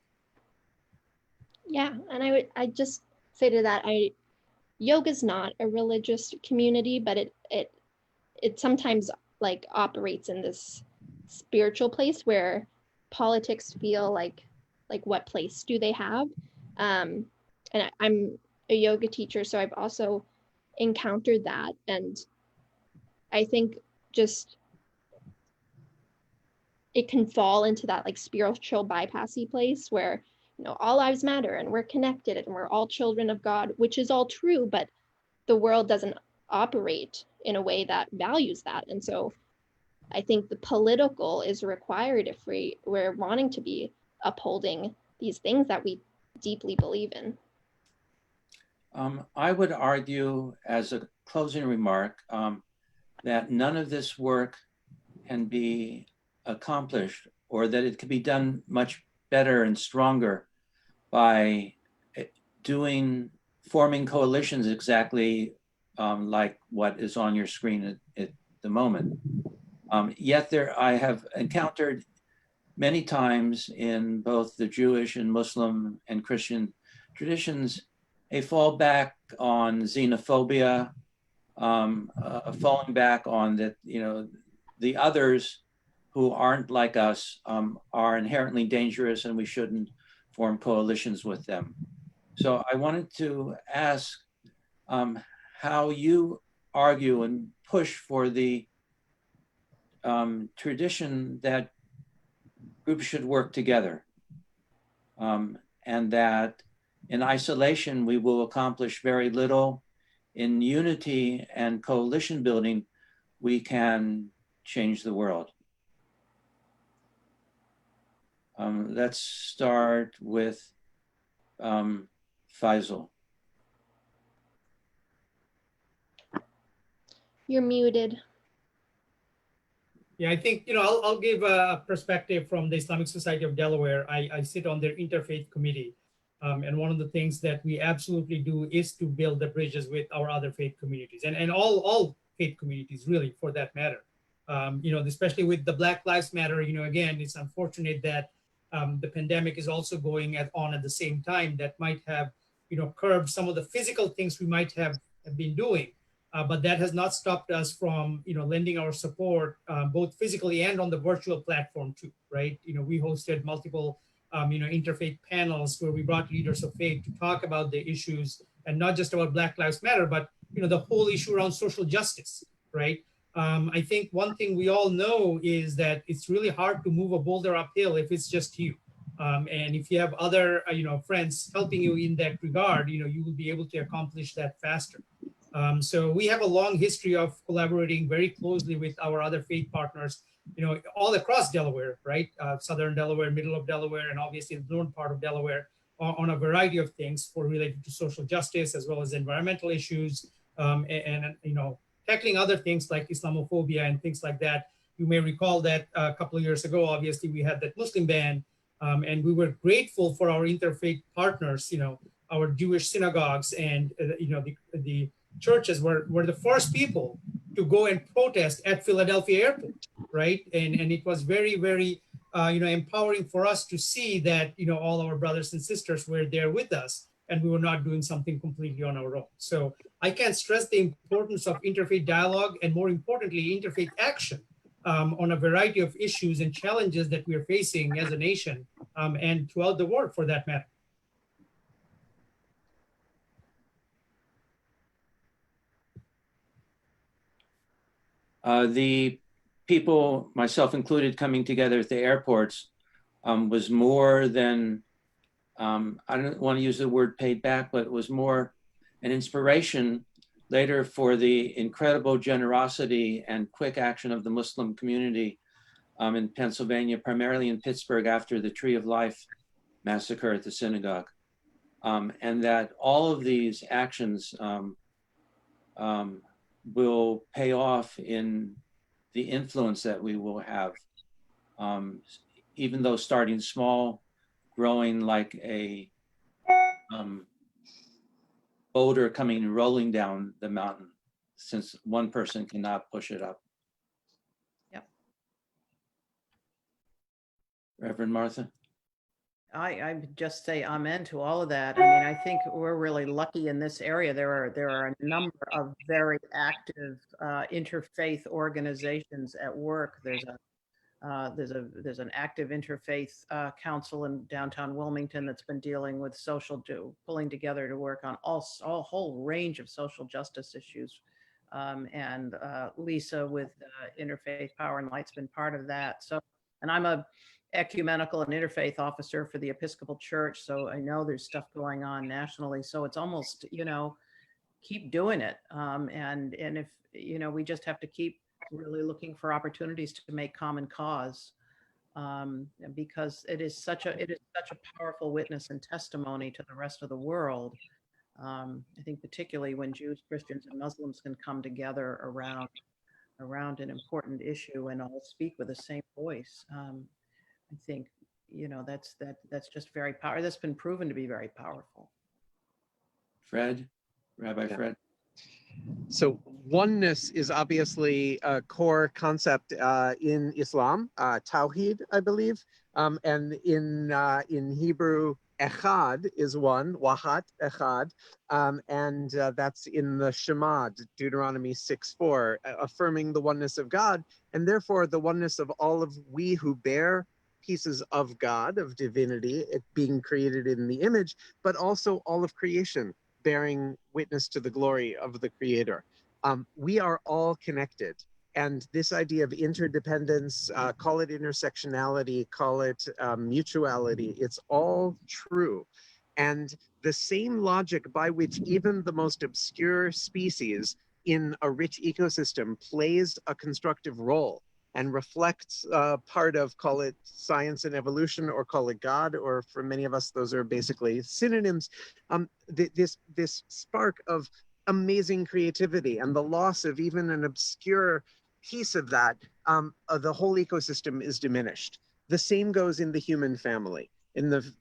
Yeah, and I just say to that, yoga is not a religious community, but it sometimes like operates in this spiritual place where politics feel like what place do they have? And I'm a yoga teacher, so I've also encountered that, and I think just it can fall into that like spiritual bypassy place where all lives matter and we're connected and we're all children of God, which is all true, but the world doesn't operate in a way that values that. And so I think the political is required if we're wanting to be upholding these things that we deeply believe in. I would argue as a closing remark that none of this work can be accomplished, or that it could be done much better and stronger by forming coalitions exactly like what is on your screen at the moment. Yet I have encountered many times in both the Jewish and Muslim and Christian traditions a fallback on xenophobia, a falling back on that, the others who aren't like us are inherently dangerous and we shouldn't form coalitions with them. So I wanted to ask how you argue and push for the tradition that groups should work together, and that in isolation we will accomplish very little. In unity and coalition building, we can change the world. Let's start with Faisal. You're muted. Yeah, I think, I'll give a perspective from the Islamic Society of Delaware. I sit on their Interfaith committee. And one of the things that we absolutely do is to build the bridges with our other faith communities and all faith communities, really, for that matter. Especially with the Black Lives Matter, again, it's unfortunate that the pandemic is also going on at the same time. That might have, curbed some of the physical things we might have been doing. But that has not stopped us from, lending our support, both physically and on the virtual platform too, right? We hosted multiple, interfaith panels where we brought leaders of faith to talk about the issues, and not just about Black Lives Matter, but, the whole issue around social justice, right? I think one thing we all know is that it's really hard to move a boulder uphill if it's just you. And if you have other, friends helping you in that regard, you will be able to accomplish that faster. So we have a long history of collaborating very closely with our other faith partners, all across Delaware, right? Southern Delaware, middle of Delaware, and obviously the northern part of Delaware on a variety of things related to social justice as well as environmental issues, and tackling other things like Islamophobia and things like that. You may recall that a couple of years ago, obviously we had that Muslim ban, and we were grateful for our interfaith partners, our Jewish synagogues and the churches were the first people to go and protest at Philadelphia airport, right? And it was very, very, empowering for us to see that, all our brothers and sisters were there with us and we were not doing something completely on our own. So I can't stress the importance of interfaith dialogue and, more importantly, interfaith action on a variety of issues and challenges that we are facing as a nation and throughout the world for that matter. The people, myself included, coming together at the airports was more than, I don't want to use the word paid back, but it was more an inspiration later for the incredible generosity and quick action of the Muslim community in Pennsylvania, primarily in Pittsburgh after the Tree of Life massacre at the synagogue. And that all of these actions will pay off in the influence that we will have, even though starting small, growing like a boulder coming and rolling down the mountain, since one person cannot push it up. Yep. Reverend Martha? I just say amen to all of that. I mean, I think we're really lucky in this area. There are a number of very active interfaith organizations at work. There's an active interfaith council in downtown Wilmington that's been dealing with pulling together to work on a whole range of social justice issues. And Lisa with Interfaith Power and Light's been part of that. So, and I'm a ecumenical and interfaith officer for the Episcopal Church. So I know there's stuff going on nationally. So it's almost, keep doing it. And if, we just have to keep really looking for opportunities to make common cause, because it is such a powerful witness and testimony to the rest of the world. I think particularly when Jews, Christians, and Muslims can come together around an important issue and all speak with the same voice. I think, that's just very powerful. That's been proven to be very powerful. Fred, Rabbi Fred. So oneness is obviously a core concept in Islam, Tawheed, I believe, and in Hebrew, Echad is one, Wahat, Echad, and that's in the Shema, Deuteronomy 6:4, affirming the oneness of God, and therefore the oneness of all of we who bear pieces of God, of divinity, it being created in the image, but also all of creation, bearing witness to the glory of the Creator. We are all connected. And this idea of interdependence, call it intersectionality, call it mutuality, it's all true. And the same logic by which even the most obscure species in a rich ecosystem plays a constructive role and reflects part of, call it science and evolution, or call it God, or for many of us, those are basically synonyms. This spark of amazing creativity and the loss of even an obscure piece of that, the whole ecosystem is diminished. The same goes in the human family.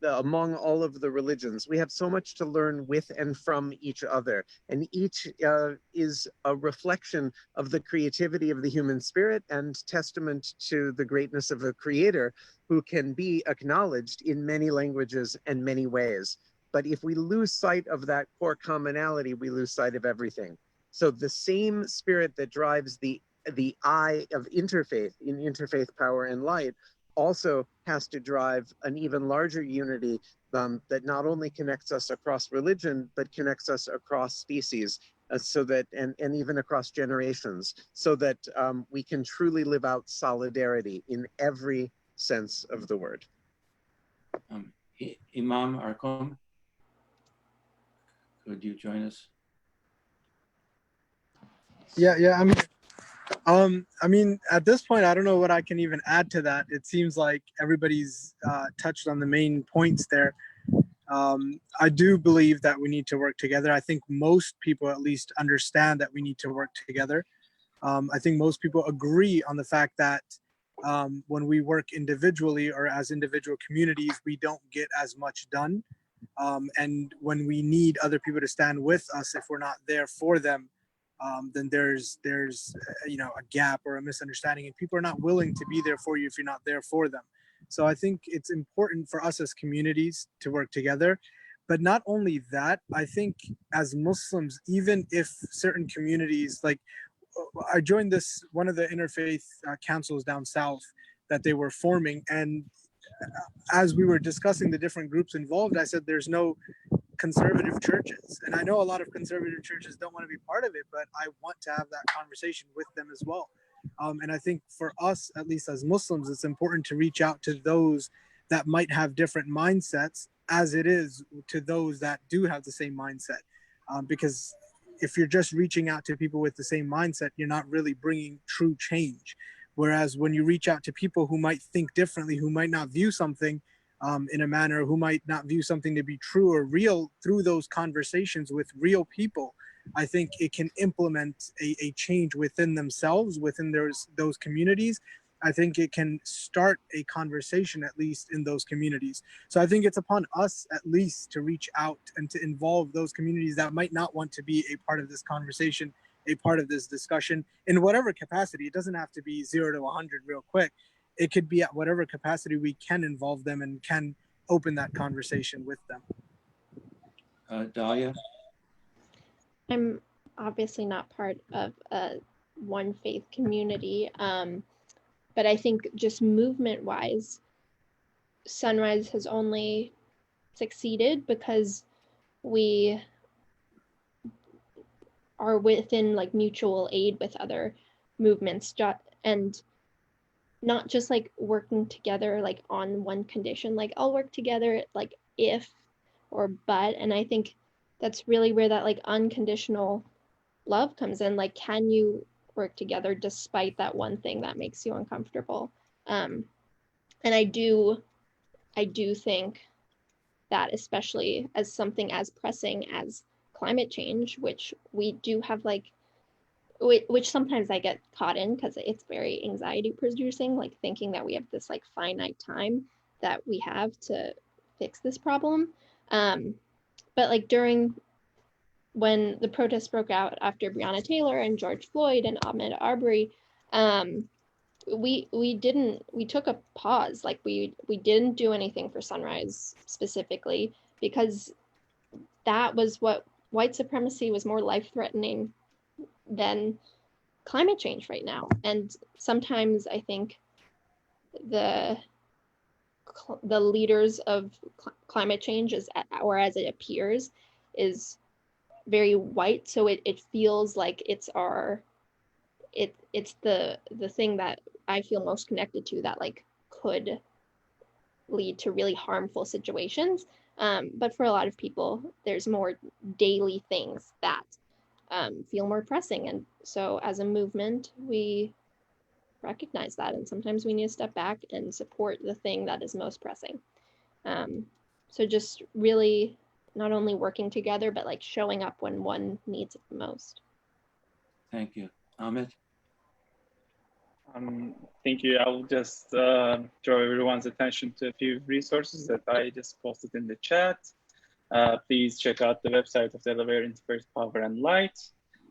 Among all of the religions, we have so much to learn with and from each other, and each is a reflection of the creativity of the human spirit and testament to the greatness of a creator who can be acknowledged in many languages and many ways. But if we lose sight of that core commonality, we lose sight of everything. So the same spirit that drives the eye of interfaith in Interfaith Power and Light also has to drive an even larger unity that not only connects us across religion, but connects us across species, so that, and even across generations, so that we can truly live out solidarity in every sense of the word. Imam Arqum, could you join us? Yeah, I mean, at this point, I don't know what I can even add to that. It seems like everybody's touched on the main points there. I do believe that we need to work together. I think most people at least understand that we need to work together. I think most people agree on the fact that when we work individually or as individual communities, we don't get as much done And when we need other people to stand with us, if we're not there for them, then there's a gap or a misunderstanding, and people are not willing to be there for you if you're not there for them. So I think it's important for us as communities to work together. But not only that, I think as Muslims, even if certain communities, like I joined one of the interfaith councils down south that they were forming, and as we were discussing the different groups involved, I said there's no conservative churches, and I know a lot of conservative churches don't want to be part of it, but I want to have that conversation with them as well. And I think for us, at least as Muslims, it's important to reach out to those that might have different mindsets, as it is to those that do have the same mindset. Because if you're just reaching out to people with the same mindset, you're not really bringing true change. Whereas when you reach out to people who might think differently, who might not view something in a manner, who might not view something to be true or real, through those conversations with real people, I think it can implement a change within themselves, within those communities. I think it can start a conversation, at least in those communities. So I think it's upon us, at least, to reach out and to involve those communities that might not want to be a part of this conversation, a part of this discussion, in whatever capacity. It doesn't have to be 0 to 100 real quick. It could be at whatever capacity we can involve them and can open that conversation with them. Dahlia? I'm obviously not part of a one faith community, but I think just movement-wise, Sunrise has only succeeded because we are within like mutual aid with other movements, and not just like working together like on one condition, like I'll work together like if or but. And I think that's really where that like unconditional love comes in. Like, can you work together despite that one thing that makes you uncomfortable? And I do think that, especially as something as pressing as climate change, which we do have like, which sometimes I get caught in because it's very anxiety producing, like thinking that we have this like finite time that we have to fix this problem. But like when the protests broke out after Breonna Taylor and George Floyd and Ahmaud Arbery, we took a pause. Like we didn't do anything for Sunrise specifically because that was what white supremacy was more life-threatening than climate change right now. And sometimes I think the leaders of climate change, or as it appears, is very white. So it feels like it's the thing that I feel most connected to that like could lead to really harmful situations. But for a lot of people, there's more daily things that feel more pressing. And so as a movement, we recognize that. And sometimes we need to step back and support the thing that is most pressing. So just really not only working together, but like showing up when one needs it the most. Thank you. Amit? Thank you. I'll just draw everyone's attention to a few resources that I just posted in the chat. Please check out the website of Delaware Interfaith Power and Light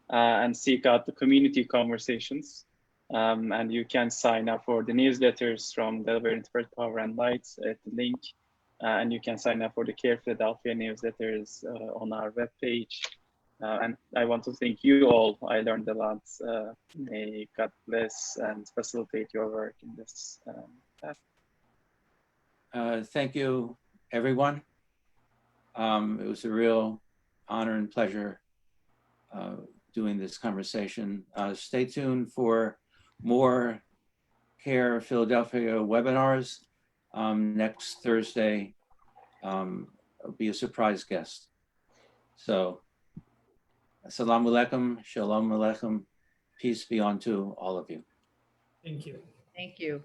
and seek out the community conversations. And you can sign up for the newsletters from Delaware Interfaith Power and Light at the link. And you can sign up for the CAIR-Philadelphia newsletters on our webpage. And I want to thank you all. I learned a lot. May God bless and facilitate your work in this path. Thank you, everyone. It was a real honor and pleasure doing this conversation. Stay tuned for more CAIR-Philadelphia webinars. Next Thursday, will be a surprise guest. So, Assalamu alaikum, Shalom alaikum, peace be unto all of you. Thank you. Thank you.